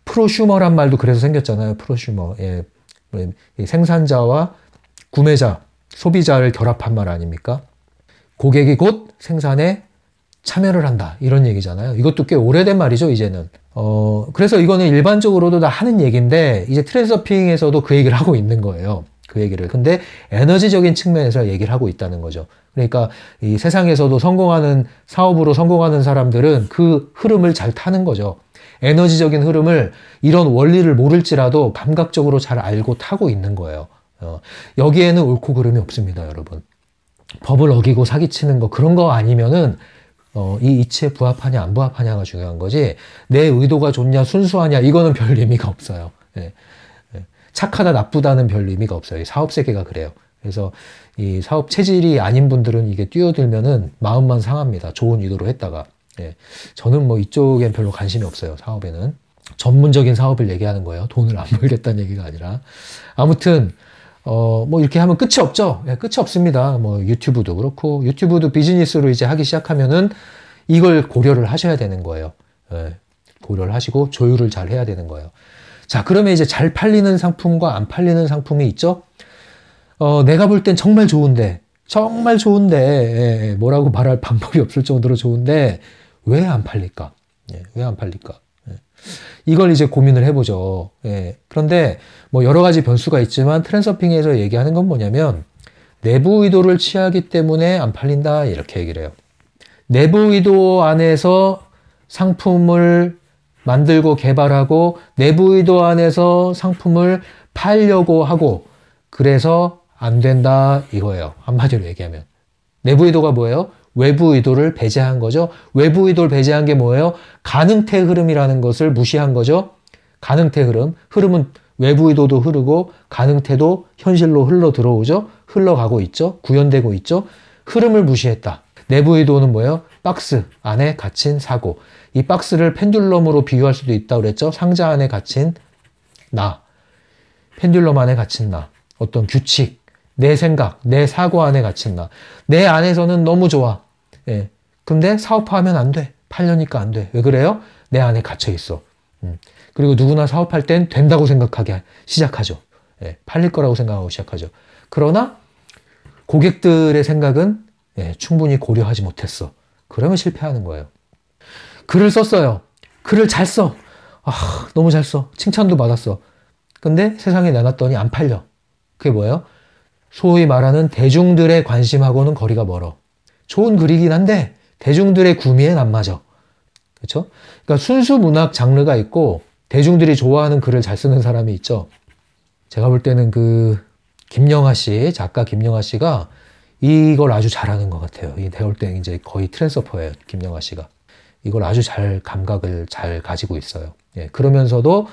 프로슈머란 말도 그래서 생겼잖아요. 프로슈머. 예. 생산자와 구매자, 소비자를 결합한 말 아닙니까? 고객이 곧 생산에 참여를 한다. 이런 얘기잖아요. 이것도 꽤 오래된 말이죠, 이제는. 그래서 이거는 일반적으로도 다 하는 얘기인데, 이제 트렌드서핑에서도 그 얘기를 하고 있는 거예요. 그 얘기를. 근데 에너지적인 측면에서 얘기를 하고 있다는 거죠. 그러니까 이 세상에서도 사업으로 성공하는 사람들은 그 흐름을 잘 타는 거죠. 에너지적인 흐름을, 이런 원리를 모를지라도 감각적으로 잘 알고 타고 있는 거예요. 여기에는 옳고 그름이 없습니다, 여러분. 법을 어기고 사기치는 거, 그런 거 아니면은 이 이치에 부합하냐 안 부합하냐가 중요한 거지, 내 의도가 좋냐 순수하냐 이거는 별 의미가 없어요. 예. 착하다 나쁘다는 별 의미가 없어요. 이 사업 세계가 그래요. 그래서 이 사업 체질이 아닌 분들은 이게 뛰어들면은 마음만 상합니다. 좋은 의도로 했다가. 예. 저는 이쪽엔 별로 관심이 없어요. 사업에는. 전문적인 사업을 얘기하는 거예요. 돈을 안 벌겠다는 얘기가 아니라. 아무튼 이렇게 하면 끝이 없죠. 예, 끝이 없습니다. 유튜브도 그렇고, 유튜브도 비즈니스로 이제 하기 시작하면은 이걸 고려를 하셔야 되는 거예요. 예, 고려를 하시고 조율을 잘 해야 되는 거예요. 자, 그러면 이제 잘 팔리는 상품과 안 팔리는 상품이 있죠? 내가 볼 땐 정말 좋은데, 예, 뭐라고 말할 방법이 없을 정도로 좋은데, 왜 안 팔릴까? 예, 왜 안 팔릴까? 예. 이걸 이제 고민을 해보죠. 예. 그런데 여러 가지 변수가 있지만 트렌드서핑에서 얘기하는 건 뭐냐면, 내부 의도를 취하기 때문에 안 팔린다, 이렇게 얘기를 해요. 내부 의도 안에서 상품을 만들고 개발하고, 내부 의도 안에서 상품을 팔려고 하고, 그래서 안 된다, 이거예요. 한마디로 얘기하면. 내부 의도가 뭐예요? 외부 의도를 배제한 거죠. 외부 의도를 배제한 게 뭐예요? 가능태 흐름이라는 것을 무시한 거죠. 가능태 흐름. 흐름은 외부 의도도 흐르고 가능태도 현실로 흘러 들어오죠. 흘러가고 있죠. 구현되고 있죠. 흐름을 무시했다. 내부 의도는 뭐예요? 박스 안에 갇힌 사고. 이 박스를 펜듈럼으로 비유할 수도 있다고 그랬죠. 상자 안에 갇힌 나. 펜듈럼 안에 갇힌 나. 어떤 규칙, 내 생각, 내 사고 안에 갇힌 나. 내 안에서는 너무 좋아. 예. 근데 사업화하면 안 돼. 팔려니까 안 돼. 왜 그래요? 내 안에 갇혀 있어. 그리고 누구나 사업할 땐 된다고 생각하기 시작하죠. 예. 팔릴 거라고 생각하고 시작하죠. 그러나 고객들의 생각은 충분히 고려하지 못했어. 그러면 실패하는 거예요. 글을 썼어요. 글을 잘 써. 너무 잘 써. 칭찬도 받았어. 근데 세상에 내놨더니 안 팔려. 그게 뭐예요? 소위 말하는 대중들의 관심하고는 거리가 멀어. 좋은 글이긴 한데 대중들의 구미엔 안 맞아. 그렇죠? 그러니까 순수 문학 장르가 있고 대중들이 좋아하는 글을 잘 쓰는 사람이 있죠. 제가 볼 때는 김영하 씨, 작가 김영하 씨가 이걸 아주 잘하는 것 같아요. 내가 볼 때는 이제 거의 트랜스퍼예요. 김영하 씨가. 이걸 아주 감각을 잘 가지고 있어요. 예, 그러면서도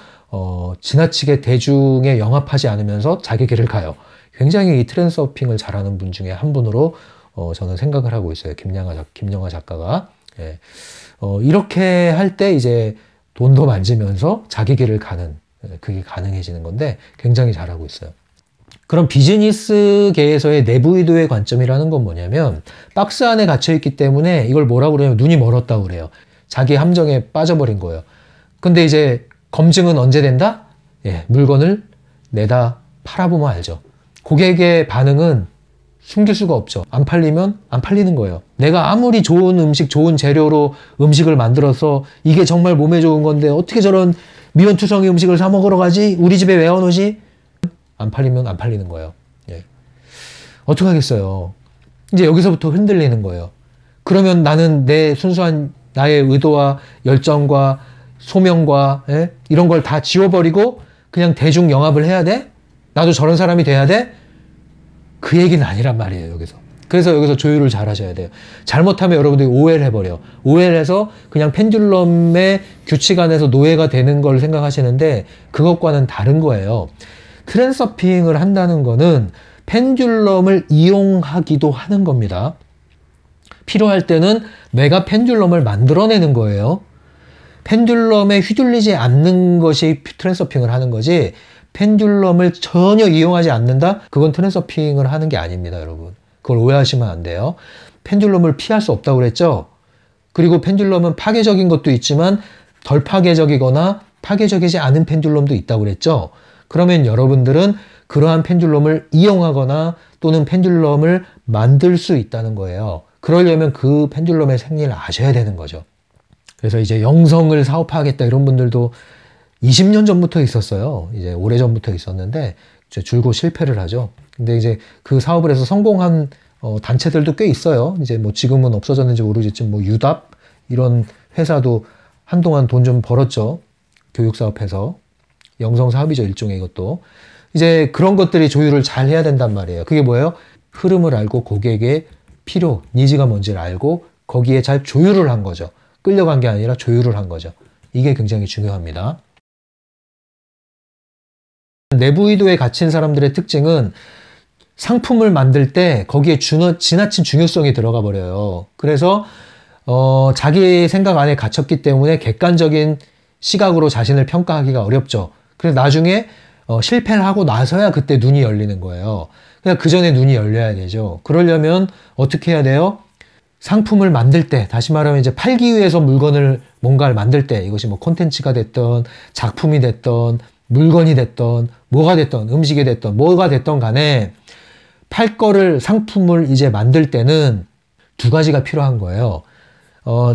지나치게 대중에 영합하지 않으면서 자기 길을 가요. 굉장히 이 트렌드서핑을 잘하는 분 중에 한 분으로 저는 생각을 하고 있어요. 김영하 작가가. 예. 이렇게 할 때 이제 돈도 만지면서 자기 길을 가는, 그게 가능해지는 건데 굉장히 잘하고 있어요. 그럼 비즈니스계에서의 내부 의도의 관점이라는 건 뭐냐면, 박스 안에 갇혀있기 때문에 이걸 뭐라고 그래요? 눈이 멀었다고 그래요. 자기 함정에 빠져버린 거예요. 근데 이제 검증은 언제 된다? 예, 물건을 내다 팔아보면 알죠. 고객의 반응은 숨길 수가 없죠. 안 팔리면 안 팔리는 거예요. 내가 아무리 좋은 음식, 좋은 재료로 음식을 만들어서 이게 정말 몸에 좋은 건데 어떻게 저런 미원투성이 음식을 사 먹으러 가지? 우리 집에 왜 안 오지? 안 팔리면 안 팔리는 거예요. 예. 어떡하겠어요. 이제 여기서부터 흔들리는 거예요. 그러면 나는 내 순수한 나의 의도와 열정과 소명과 이런 걸 다 지워버리고 그냥 대중 영합을 해야 돼? 나도 저런 사람이 돼야 돼? 그 얘기는 아니란 말이에요, 여기서. 그래서 여기서 조율을 잘 하셔야 돼요. 잘못하면 여러분들이 오해를 해버려요. 오해를 해서 그냥 펜듈럼의 규칙 안에서 노예가 되는 걸 생각하시는데 그것과는 다른 거예요. 트렌드서핑을 한다는 거는 펜듈럼을 이용하기도 하는 겁니다. 필요할 때는 내가 펜듈럼을 만들어내는 거예요. 펜듈럼에 휘둘리지 않는 것이 트렌드서핑을 하는 거지, 펜듈럼을 전혀 이용하지 않는다? 그건 트렌드서핑을 하는 게 아닙니다, 여러분. 그걸 오해하시면 안 돼요. 펜듈럼을 피할 수 없다고 그랬죠. 그리고 펜듈럼은 파괴적인 것도 있지만 덜 파괴적이거나 파괴적이지 않은 펜듈럼도 있다고 그랬죠. 그러면 여러분들은 그러한 펜듈럼을 이용하거나 또는 펜듈럼을 만들 수 있다는 거예요. 그러려면 그 펜듈럼의 생리를 아셔야 되는 거죠. 그래서 이제 영성을 사업화하겠다 이런 분들도 20년 전부터 있었어요. 이제 오래전부터 있었는데 이제 줄곧 실패를 하죠. 근데 이제 그 사업을 해서 성공한 단체들도 꽤 있어요. 이제 뭐 지금은 없어졌는지 모르겠지만 뭐 유답 이런 회사도 한동안 돈 좀 벌었죠. 교육 사업해서. 영성 사업이죠, 일종의 이것도. 이제 그런 것들이 조율을 잘 해야 된단 말이에요. 그게 뭐예요? 흐름을 알고 고객의 필요, 니즈가 뭔지를 알고 거기에 잘 조율을 한 거죠. 끌려간 게 아니라 조율을 한 거죠. 이게 굉장히 중요합니다. 내부 의도에 갇힌 사람들의 특징은 상품을 만들 때 거기에 지나친 중요성이 들어가 버려요. 그래서 자기 생각 안에 갇혔기 때문에 객관적인 시각으로 자신을 평가하기가 어렵죠. 그래서 나중에 실패를 하고 나서야 그때 눈이 열리는 거예요. 그냥 그 전에 눈이 열려야 되죠. 그러려면 어떻게 해야 돼요? 상품을 만들 때, 다시 말하면 이제 팔기 위해서 물건을 뭔가를 만들 때, 이것이 뭐 콘텐츠가 됐던, 작품이 됐던, 물건이 됐던, 뭐가 됐던, 음식이 됐던, 뭐가 됐던 간에 팔 거를 상품을 이제 만들 때는 두 가지가 필요한 거예요.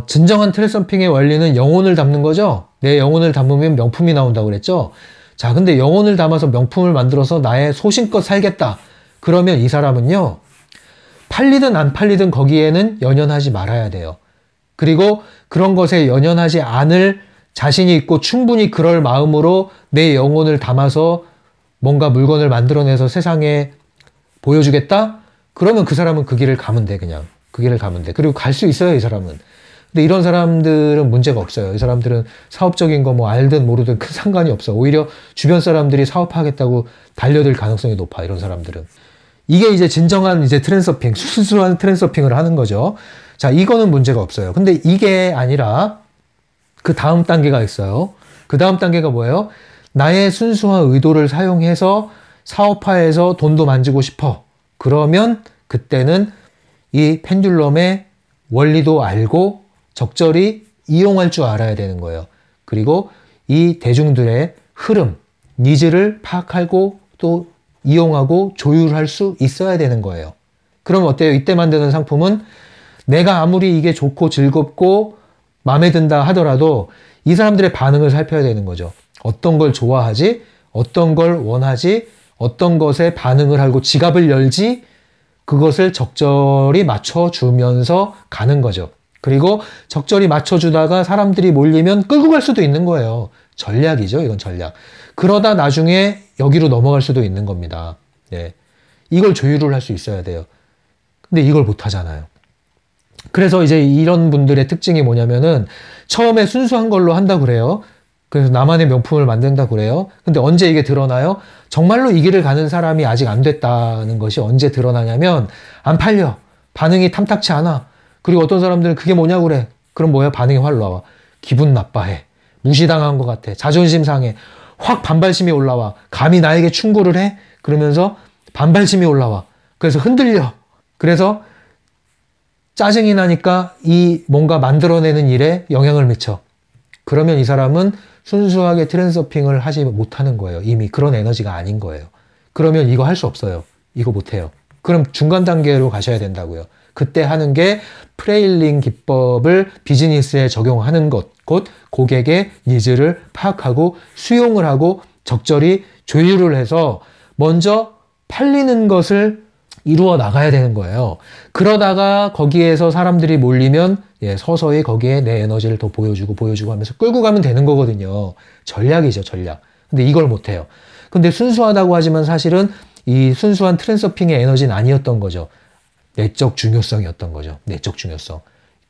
진정한 트랜스서핑의 원리는 영혼을 담는 거죠. 내 영혼을 담으면 명품이 나온다고 그랬죠. 자, 근데 영혼을 담아서 명품을 만들어서 나의 소신껏 살겠다. 그러면 이 사람은요, 팔리든 안 팔리든 거기에는 연연하지 말아야 돼요. 그리고 그런 것에 연연하지 않을 자신이 있고 충분히 그럴 마음으로 내 영혼을 담아서 뭔가 물건을 만들어내서 세상에 보여주겠다? 그러면 그 사람은 그 길을 가면 돼, 그냥. 그 길을 가면 돼. 그리고 갈 수 있어요, 이 사람은. 근데 이런 사람들은 문제가 없어요. 이 사람들은 사업적인 거 뭐 알든 모르든 큰 상관이 없어. 오히려 주변 사람들이 사업하겠다고 달려들 가능성이 높아, 이런 사람들은. 이게 이제 진정한 이제 트랜스서핑, 순수한 트랜스서핑을 하는 거죠. 자, 이거는 문제가 없어요. 근데 이게 아니라 그 다음 단계가 있어요. 그 다음 단계가 뭐예요? 나의 순수한 의도를 사용해서 사업화해서 돈도 만지고 싶어. 그러면 그때는 이 펜듈럼의 원리도 알고 적절히 이용할 줄 알아야 되는 거예요. 그리고 이 대중들의 흐름, 니즈를 파악하고 또 이용하고 조율할 수 있어야 되는 거예요. 그럼 어때요? 이때 만드는 상품은 내가 아무리 이게 좋고 즐겁고 마음에 든다 하더라도 이 사람들의 반응을 살펴야 되는 거죠. 어떤 걸 좋아하지? 어떤 걸 원하지? 어떤 것에 반응을 하고 지갑을 열지? 그것을 적절히 맞춰주면서 가는 거죠. 그리고 적절히 맞춰주다가 사람들이 몰리면 끌고 갈 수도 있는 거예요. 전략이죠. 이건 전략. 그러다 나중에 여기로 넘어갈 수도 있는 겁니다. 네. 이걸 조율을 할 수 있어야 돼요. 근데 이걸 못 하잖아요. 그래서 이제 이런 분들의 특징이 뭐냐면은 처음에 순수한 걸로 한다고 그래요. 그래서 나만의 명품을 만든다고 그래요. 근데 언제 이게 드러나요? 정말로 이 길을 가는 사람이 아직 안 됐다는 것이 언제 드러나냐면 안 팔려. 반응이 탐탁치 않아. 그리고 어떤 사람들은 그게 뭐냐고 그래. 그럼 뭐야? 반응이 확 올라와. 기분 나빠해. 무시당한 것 같아. 자존심 상해. 확 반발심이 올라와. 감히 나에게 충고를 해? 그러면서 반발심이 올라와. 그래서 흔들려. 그래서 짜증이 나니까 이 뭔가 만들어내는 일에 영향을 미쳐. 그러면 이 사람은 순수하게 트랜스서핑을 하지 못하는 거예요. 이미 그런 에너지가 아닌 거예요. 그러면 이거 할 수 없어요. 이거 못해요. 그럼 중간 단계로 가셔야 된다고요. 그때 하는 게 프레일링 기법을 비즈니스에 적용하는 것, 곧 고객의 니즈를 파악하고 수용을 하고 적절히 조율을 해서 먼저 팔리는 것을 이루어 나가야 되는 거예요. 그러다가 거기에서 사람들이 몰리면 서서히 거기에 내 에너지를 더 보여주고 하면서 끌고 가면 되는 거거든요. 전략이죠, 전략. 근데 이걸 못해요. 근데 순수하다고 하지만 사실은 이 순수한 트랜스서핑의 에너지는 아니었던 거죠. 내적 중요성이었던 거죠. 내적 중요성.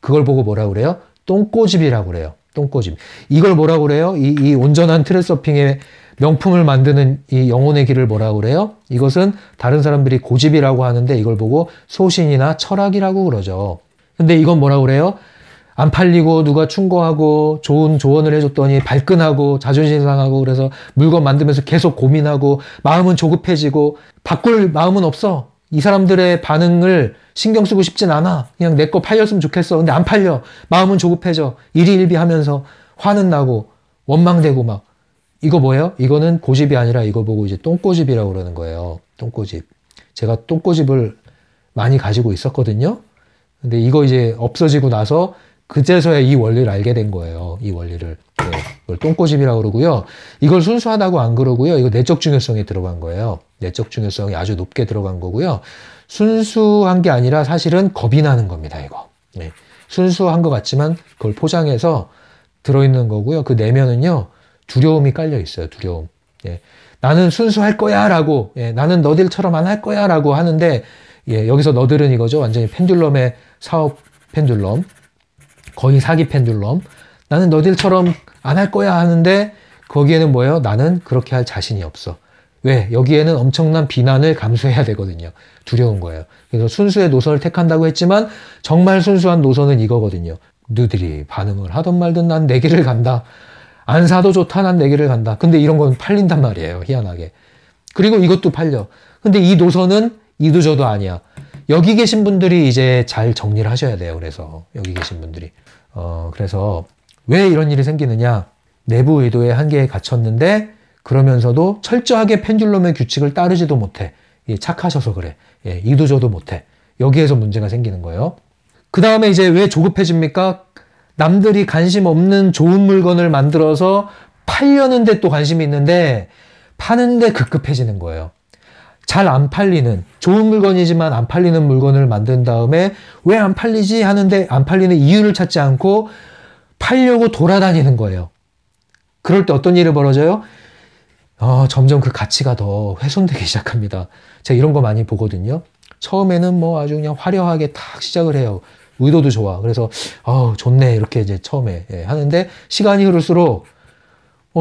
그걸 보고 뭐라고 그래요? 똥꼬집이라고 그래요. 똥꼬집. 이걸 뭐라고 그래요? 이 온전한 트랜스서핑의 명품을 만드는 이 영혼의 길을 뭐라고 그래요? 이것은 다른 사람들이 고집이라고 하는데 이걸 보고 소신이나 철학이라고 그러죠. 근데 이건 뭐라고 그래요? 안 팔리고 누가 충고하고 좋은 조언을 해줬더니 발끈하고 자존심 상하고 그래서 물건 만들면서 계속 고민하고 마음은 조급해지고 바꿀 마음은 없어. 이 사람들의 반응을 신경 쓰고 싶진 않아. 그냥 내 거 팔렸으면 좋겠어. 근데 안 팔려. 마음은 조급해져. 일희일비하면서 화는 나고 원망되고 막. 이거 뭐예요? 이거는 고집이 아니라 이거 보고 이제 똥꼬집이라고 그러는 거예요. 똥꼬집. 제가 똥꼬집을 많이 가지고 있었거든요. 근데 이거 이제 없어지고 나서 그제서야 이 원리를 알게 된 거예요. 이 원리를. 네, 이걸 똥꼬집이라고 그러고요. 이걸 순수하다고 안 그러고요. 이거 내적 중요성이 들어간 거예요. 내적 중요성이 아주 높게 들어간 거고요. 순수한 게 아니라 사실은 겁이 나는 겁니다. 이거. 네, 순수한 것 같지만 그걸 포장해서 들어있는 거고요. 그 내면은요. 두려움이 깔려 있어요. 두려움. 예, 나는 순수할 거야 라고, 예, 나는 너들처럼 안 할 거야 라고 하는데, 예, 여기서 너들은 이거죠. 완전히 펜듈럼의 사업 펜듈럼, 거의 사기 펜듈럼. 나는 너들처럼 안 할 거야 하는데 거기에는 뭐예요? 나는 그렇게 할 자신이 없어. 왜? 여기에는 엄청난 비난을 감수해야 되거든요. 두려운 거예요. 그래서 순수의 노선을 택한다고 했지만 정말 순수한 노선은 이거거든요. 너들이 반응을 하든 말든 난 내 길을 간다. 안 사도 좋다. 난 내 길을 간다. 근데 이런 건 팔린단 말이에요. 희한하게. 그리고 이것도 팔려. 근데 이 노선은 이도저도 아니야. 여기 계신 분들이 이제 잘 정리를 하셔야 돼요. 그래서 여기 계신 분들이. 그래서 왜 이런 일이 생기느냐. 내부 의도의 한계에 갇혔는데 그러면서도 철저하게 펜듈럼의 규칙을 따르지도 못해. 예, 착하셔서 그래. 예, 이도저도 못해. 여기에서 문제가 생기는 거예요. 그 다음에 이제 왜 조급해집니까? 남들이 관심 없는 좋은 물건을 만들어서 팔려는데 또 관심이 있는데 파는데 급급해지는 거예요. 잘 안 팔리는, 좋은 물건이지만 안 팔리는 물건을 만든 다음에 왜 안 팔리지 하는데 안 팔리는 이유를 찾지 않고 팔려고 돌아다니는 거예요. 그럴 때 어떤 일이 벌어져요? 점점 그 가치가 더 훼손되기 시작합니다. 제가 이런 거 많이 보거든요. 처음에는 뭐 아주 그냥 화려하게 탁 시작을 해요. 의도도 좋아. 그래서 좋네 이렇게 이제 처음에 하는데 시간이 흐를수록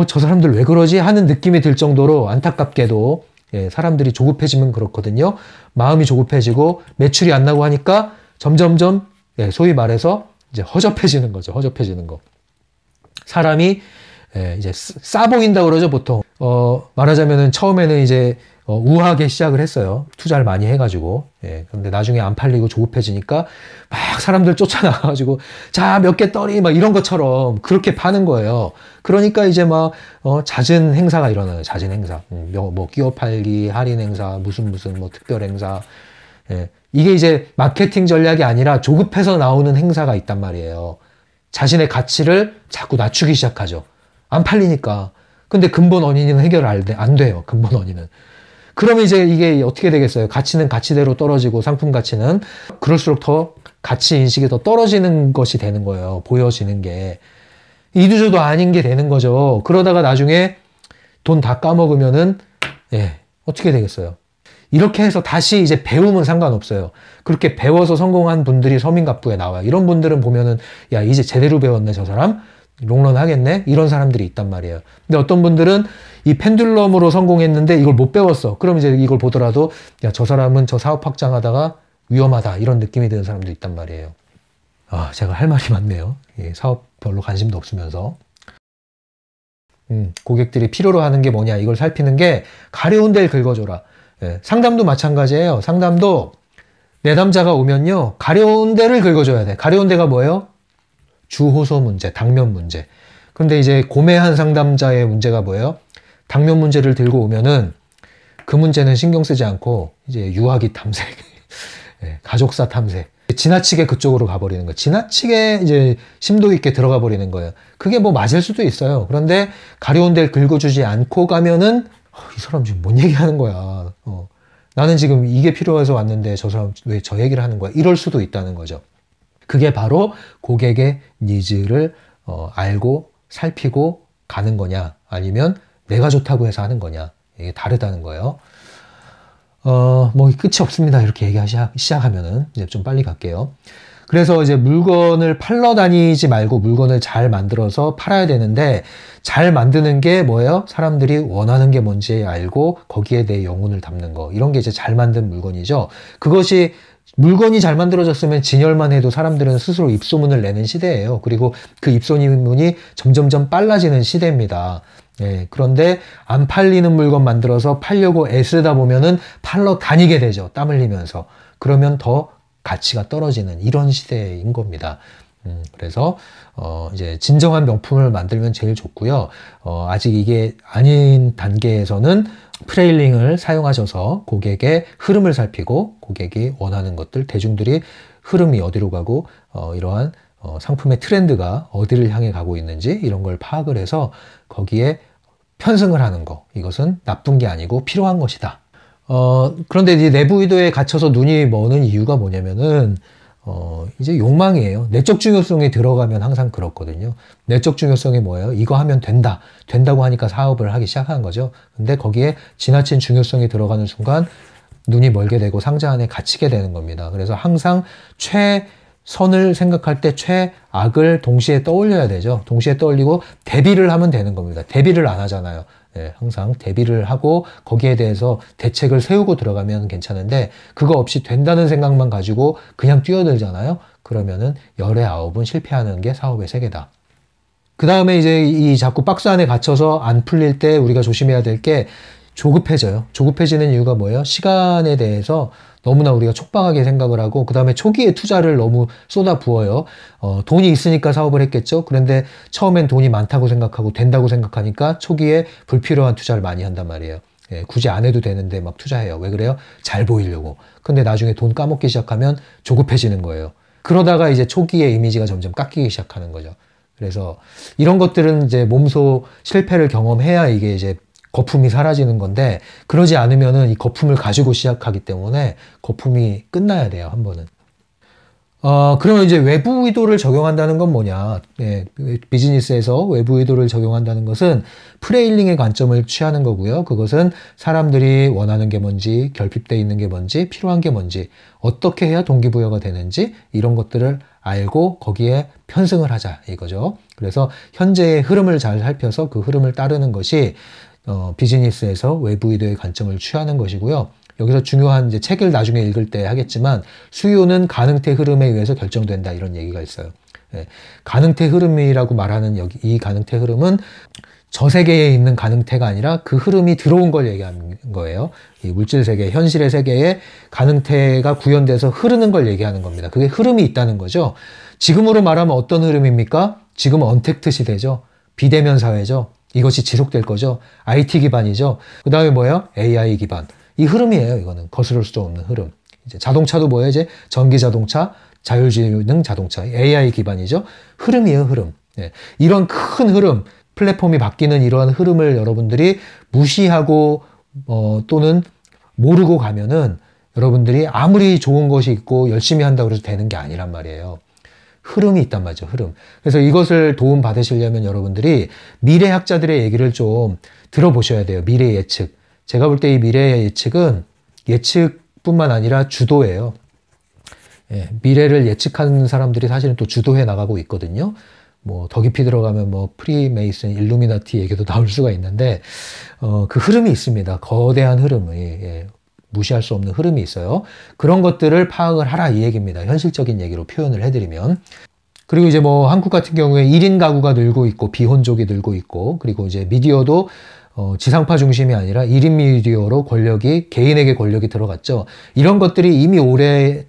저 사람들 왜 그러지 하는 느낌이 들 정도로 안타깝게도 사람들이 조급해지면 그렇거든요. 마음이 조급해지고 매출이 안 나고 하니까 점점점 소위 말해서 이제 허접해지는 거죠. 허접해지는 거. 사람이 이제 싸 보인다 그러죠 보통. 말하자면은 처음에는 이제 우아하게 시작을 했어요. 투자를 많이 해가지고. 그런데 나중에 안 팔리고 조급해지니까 막 사람들 쫓아나가가지고 자, 몇 개 떨이 막 이런 것처럼 그렇게 파는 거예요. 그러니까 이제 막 잦은 행사가 일어나요. 잦은 행사. 뭐 끼워 팔기, 할인 행사, 무슨 뭐 특별 행사. 이게 이제 마케팅 전략이 아니라 조급해서 나오는 행사가 있단 말이에요. 자신의 가치를 자꾸 낮추기 시작하죠. 안 팔리니까. 근데 근본 원인은 해결 안 돼요. 근본 원인은. 그러면 이제 이게 어떻게 되겠어요? 가치는 가치대로 떨어지고 상품 가치는 그럴수록 더 가치 인식이 더 떨어지는 것이 되는 거예요. 보여지는 게. 이도저도 아닌 게 되는 거죠. 그러다가 나중에 돈 다 까먹으면은 어떻게 되겠어요? 이렇게 해서 다시 이제 배우면 상관없어요. 그렇게 배워서 성공한 분들이 서민갑부에 나와요. 이런 분들은 보면은 야, 이제 제대로 배웠네 저 사람? 롱런 하겠네? 이런 사람들이 있단 말이에요. 근데 어떤 분들은 이 펜듈럼으로 성공했는데 이걸 못 배웠어. 그럼 이제 이걸 보더라도 야, 저 사람은 저 사업 확장하다가 위험하다. 이런 느낌이 드는 사람도 있단 말이에요. 제가 할 말이 많네요. 사업 별로 관심도 없으면서. 고객들이 필요로 하는 게 뭐냐 이걸 살피는 게 가려운 데를 긁어줘라. 상담도 마찬가지예요. 상담도 내담자가 오면요. 가려운 데를 긁어줘야 돼. 가려운 데가 뭐예요? 주호소 문제, 당면 문제. 근데 이제 고매한 상담자의 문제가 뭐예요? 당면 문제를 들고 오면은 그 문제는 신경 쓰지 않고 이제 유아기 탐색, 가족사 탐색. 지나치게 그쪽으로 가버리는 거예요. 지나치게 이제 심도 있게 들어가 버리는 거예요. 그게 뭐 맞을 수도 있어요. 그런데 가려운 데를 긁어주지 않고 가면은 이 사람 지금 뭔 얘기하는 거야. 나는 지금 이게 필요해서 왔는데 저 사람 왜 저 얘기를 하는 거야. 이럴 수도 있다는 거죠. 그게 바로 고객의 니즈를 알고 살피고 가는 거냐 아니면 내가 좋다고 해서 하는 거냐 이게 다르다는 거예요. 뭐 끝이 없습니다. 이렇게 시작하면은 이제 좀 빨리 갈게요. 그래서 이제 물건을 팔러 다니지 말고 물건을 잘 만들어서 팔아야 되는데 잘 만드는 게 뭐예요? 사람들이 원하는 게 뭔지 알고 거기에 내 영혼을 담는 거. 이런 게 이제 잘 만든 물건이죠. 그것이 물건이 잘 만들어졌으면 진열만 해도 사람들은 스스로 입소문을 내는 시대예요. 그리고 그 입소문이 점점점 빨라지는 시대입니다. 예, 그런데 안 팔리는 물건 만들어서 팔려고 애쓰다 보면은 팔러 다니게 되죠. 땀 흘리면서. 그러면 더 가치가 떨어지는 이런 시대인 겁니다. 그래서 이제 진정한 명품을 만들면 제일 좋고요. 아직 이게 아닌 단계에서는 프레일링을 사용하셔서 고객의 흐름을 살피고 고객이 원하는 것들, 대중들이 흐름이 어디로 가고 이러한 상품의 트렌드가 어디를 향해 가고 있는지 이런 걸 파악을 해서 거기에 편승을 하는 거, 이것은 나쁜 게 아니고 필요한 것이다. 그런데 이제 내부 의도에 갇혀서 눈이 머는 이유가 뭐냐면은 이제 욕망이에요. 내적 중요성이 들어가면 항상 그렇거든요. 내적 중요성이 뭐예요? 이거 하면 된다. 된다고 하니까 사업을 하기 시작한 거죠. 근데 거기에 지나친 중요성이 들어가는 순간 눈이 멀게 되고 상자 안에 갇히게 되는 겁니다. 그래서 항상 최선을 생각할 때 최악을 동시에 떠올려야 되죠. 동시에 떠올리고 대비를 하면 되는 겁니다. 대비를 안 하잖아요. 네, 항상 대비를 하고 거기에 대해서 대책을 세우고 들어가면 괜찮은데 그거 없이 된다는 생각만 가지고 그냥 뛰어들잖아요. 그러면은 열의 9은 실패하는 게 사업의 세계다. 그 다음에 이제 이 자꾸 박스 안에 갇혀서 안 풀릴 때 우리가 조심해야 될 게 조급해져요. 조급해지는 이유가 뭐예요? 시간에 대해서 너무나 우리가 촉박하게 생각을 하고 그 다음에 초기에 투자를 너무 쏟아 부어요. 돈이 있으니까 사업을 했겠죠. 그런데 처음엔 돈이 많다고 생각하고 된다고 생각하니까 초기에 불필요한 투자를 많이 한단 말이에요. 예, 굳이 안 해도 되는데 막 투자해요. 왜 그래요? 잘 보이려고. 근데 나중에 돈 까먹기 시작하면 조급해지는 거예요. 그러다가 이제 초기에 이미지가 점점 깎이기 시작하는 거죠. 그래서 이런 것들은 이제 몸소 실패를 경험해야 이게 이제 거품이 사라지는 건데 그러지 않으면은 이 거품을 가지고 시작하기 때문에 거품이 끝나야 돼요, 한 번은. 그러면 이제 외부 의도를 적용한다는 건 뭐냐? 예, 비즈니스에서 외부 의도를 적용한다는 것은 프레일링의 관점을 취하는 거고요. 그것은 사람들이 원하는 게 뭔지, 결핍되어 있는 게 뭔지, 필요한 게 뭔지, 어떻게 해야 동기부여가 되는지 이런 것들을 알고 거기에 편승을 하자 이거죠. 그래서 현재의 흐름을 잘 살펴서 그 흐름을 따르는 것이 비즈니스에서 외부 의도의 관점을 취하는 것이고요. 여기서 중요한 이제 책을 나중에 읽을 때 하겠지만 수요는 가능태 흐름에 의해서 결정된다 이런 얘기가 있어요. 예, 가능태 흐름이라고 말하는 이 가능태 흐름은 저 세계에 있는 가능태가 아니라 그 흐름이 들어온 걸 얘기하는 거예요. 이 물질 세계, 현실의 세계에 가능태가 구현돼서 흐르는 걸 얘기하는 겁니다. 그게 흐름이 있다는 거죠. 지금으로 말하면 어떤 흐름입니까? 지금은 언택트 시대죠. 비대면 사회죠. 이것이 지속될 거죠. IT 기반이죠. 그 다음에 뭐예요? AI 기반. 이 흐름이에요. 이거는 거스를 수 없는 흐름. 이제 자동차도 뭐예요? 이제 전기 자동차, 자율주행 자동차, AI 기반이죠. 흐름이에요, 흐름. 네. 이런 큰 흐름, 플랫폼이 바뀌는 이러한 흐름을 여러분들이 무시하고 또는 모르고 가면은 여러분들이 아무리 좋은 것이 있고 열심히 한다고 해서 되는 게 아니란 말이에요. 흐름이 있단 말이죠, 흐름. 그래서 이것을 도움 받으시려면 여러분들이 미래학자들의 얘기를 좀 들어보셔야 돼요. 미래 예측. 제가 볼 때 이 미래의 예측은 예측뿐만 아니라 주도예요. 예, 미래를 예측하는 사람들이 사실은 또 주도해 나가고 있거든요. 뭐 더 깊이 들어가면 뭐 프리메이슨, 일루미나티 얘기도 나올 수가 있는데 그 흐름이 있습니다. 거대한 흐름이. 예. 무시할 수 없는 흐름이 있어요. 그런 것들을 파악을 하라 이 얘기입니다. 현실적인 얘기로 표현을 해드리면. 그리고 이제 뭐 한국 같은 경우에 1인 가구가 늘고 있고 비혼족이 늘고 있고 그리고 이제 미디어도 지상파 중심이 아니라 1인 미디어로 개인에게 권력이 들어갔죠. 이런 것들이 이미 오래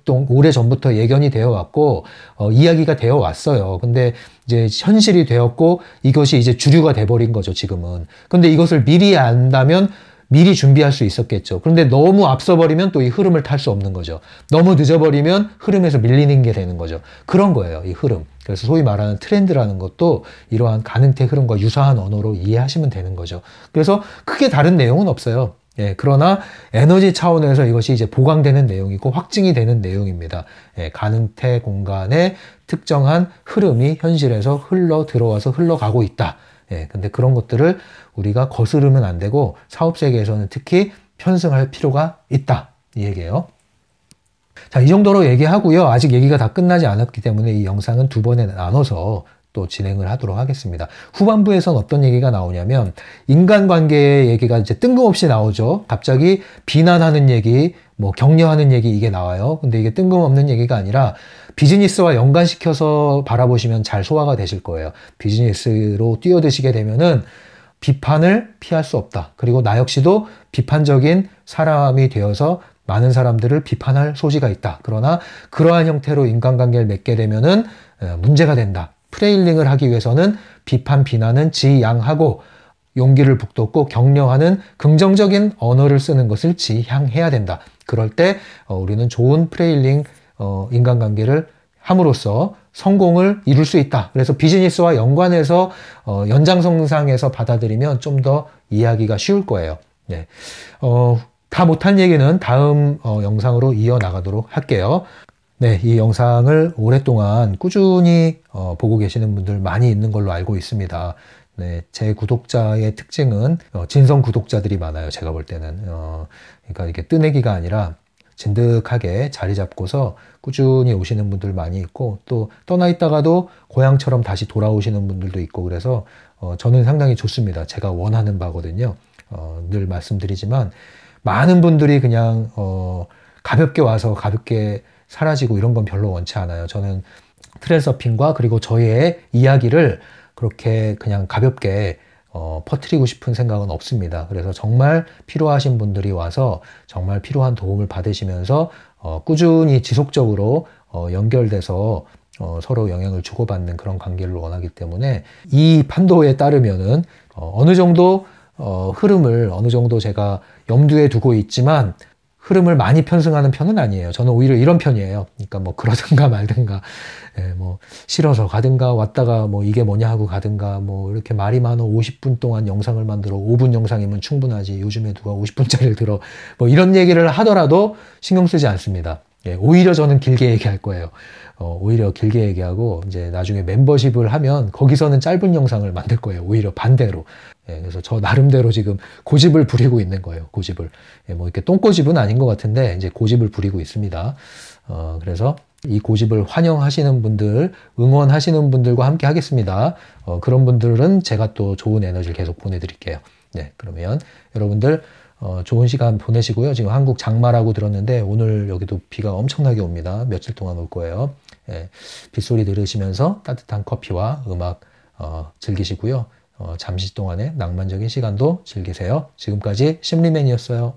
전부터 예견이 되어 왔고 이야기가 되어 왔어요. 근데 이제 현실이 되었고 이것이 이제 주류가 돼버린 거죠, 지금은. 근데 이것을 미리 안다면 미리 준비할 수 있었겠죠. 그런데 너무 앞서버리면 또 이 흐름을 탈 수 없는 거죠. 너무 늦어버리면 흐름에서 밀리는 게 되는 거죠. 그런 거예요, 이 흐름. 그래서 소위 말하는 트렌드라는 것도 이러한 가능태 흐름과 유사한 언어로 이해하시면 되는 거죠. 그래서 크게 다른 내용은 없어요. 예, 그러나 에너지 차원에서 이것이 이제 보강되는 내용이고 확증이 되는 내용입니다. 예, 가능태 공간의 특정한 흐름이 현실에서 흘러 들어와서 흘러가고 있다. 예, 근데 그런 것들을 우리가 거스르면 안 되고 사업 세계에서는 특히 편승할 필요가 있다. 이 얘기예요. 자, 이 정도로 얘기하고요. 아직 얘기가 다 끝나지 않았기 때문에 이 영상은 두 번에 나눠서 또 진행을 하도록 하겠습니다. 후반부에선 어떤 얘기가 나오냐면 인간관계의 얘기가 이제 뜬금없이 나오죠. 갑자기 비난하는 얘기, 뭐 격려하는 얘기 이게 나와요. 근데 이게 뜬금없는 얘기가 아니라 비즈니스와 연관시켜서 바라보시면 잘 소화가 되실 거예요. 비즈니스로 뛰어드시게 되면은 비판을 피할 수 없다. 그리고 나 역시도 비판적인 사람이 되어서 많은 사람들을 비판할 소지가 있다. 그러나 그러한 형태로 인간관계를 맺게 되면은 문제가 된다. 프레일링을 하기 위해서는 비판, 비난은 지양하고 용기를 북돋고 격려하는 긍정적인 언어를 쓰는 것을 지향해야 된다. 그럴 때 우리는 좋은 프레일링 인간관계를 함으로써 성공을 이룰 수 있다. 그래서 비즈니스와 연관해서 연장선상에서 받아들이면 좀 더 이해하기가 쉬울 거예요. 네. 다 못한 얘기는 다음 영상으로 이어나가도록 할게요. 네, 이 영상을 오랫동안 꾸준히 보고 계시는 분들 많이 있는 걸로 알고 있습니다. 네, 제 구독자의 특징은 진성 구독자들이 많아요. 제가 볼 때는 그러니까 이게 뜨내기가 아니라 진득하게 자리 잡고서 꾸준히 오시는 분들 많이 있고 또 떠나 있다가도 고향처럼 다시 돌아오시는 분들도 있고 그래서 저는 상당히 좋습니다. 제가 원하는 바거든요. 늘 말씀드리지만 많은 분들이 그냥 가볍게 와서 가볍게 사라지고 이런 건 별로 원치 않아요. 저는 트레서핑과 그리고 저의 이야기를 그렇게 그냥 가볍게 퍼뜨리고 싶은 생각은 없습니다. 그래서 정말 필요하신 분들이 와서 정말 필요한 도움을 받으시면서 꾸준히 지속적으로 연결돼서 서로 영향을 주고받는 그런 관계를 원하기 때문에 이 판도에 따르면은 어느 정도 흐름을 어느 정도 제가 염두에 두고 있지만 흐름을 많이 편승하는 편은 아니에요. 저는 오히려 이런 편이에요. 그러니까 뭐 그러든가 말든가, 뭐 싫어서 가든가 왔다가 뭐 이게 뭐냐 하고 가든가 뭐 이렇게 말이 많어 50분 동안 영상을 만들어 5분 영상이면 충분하지. 요즘에 누가 50분짜리를 들어. 뭐 이런 얘기를 하더라도 신경 쓰지 않습니다. 오히려 저는 길게 얘기할 거예요. 오히려 길게 얘기하고 이제 나중에 멤버십을 하면 거기서는 짧은 영상을 만들 거예요. 오히려 반대로. 그래서 저 나름대로 지금 고집을 부리고 있는 거예요. 고집을. 뭐 이렇게 똥고집은 아닌 것 같은데 이제 고집을 부리고 있습니다. 그래서 이 고집을 환영하시는 분들, 응원하시는 분들과 함께 하겠습니다. 그런 분들은 제가 또 좋은 에너지를 계속 보내드릴게요. 네, 그러면 여러분들 좋은 시간 보내시고요. 지금 한국 장마라고 들었는데 오늘 여기도 비가 엄청나게 옵니다. 며칠 동안 올 거예요. 빗소리 들으시면서 따뜻한 커피와 음악 즐기시고요. 잠시 동안의 낭만적인 시간도 즐기세요. 지금까지 심리맨이었어요.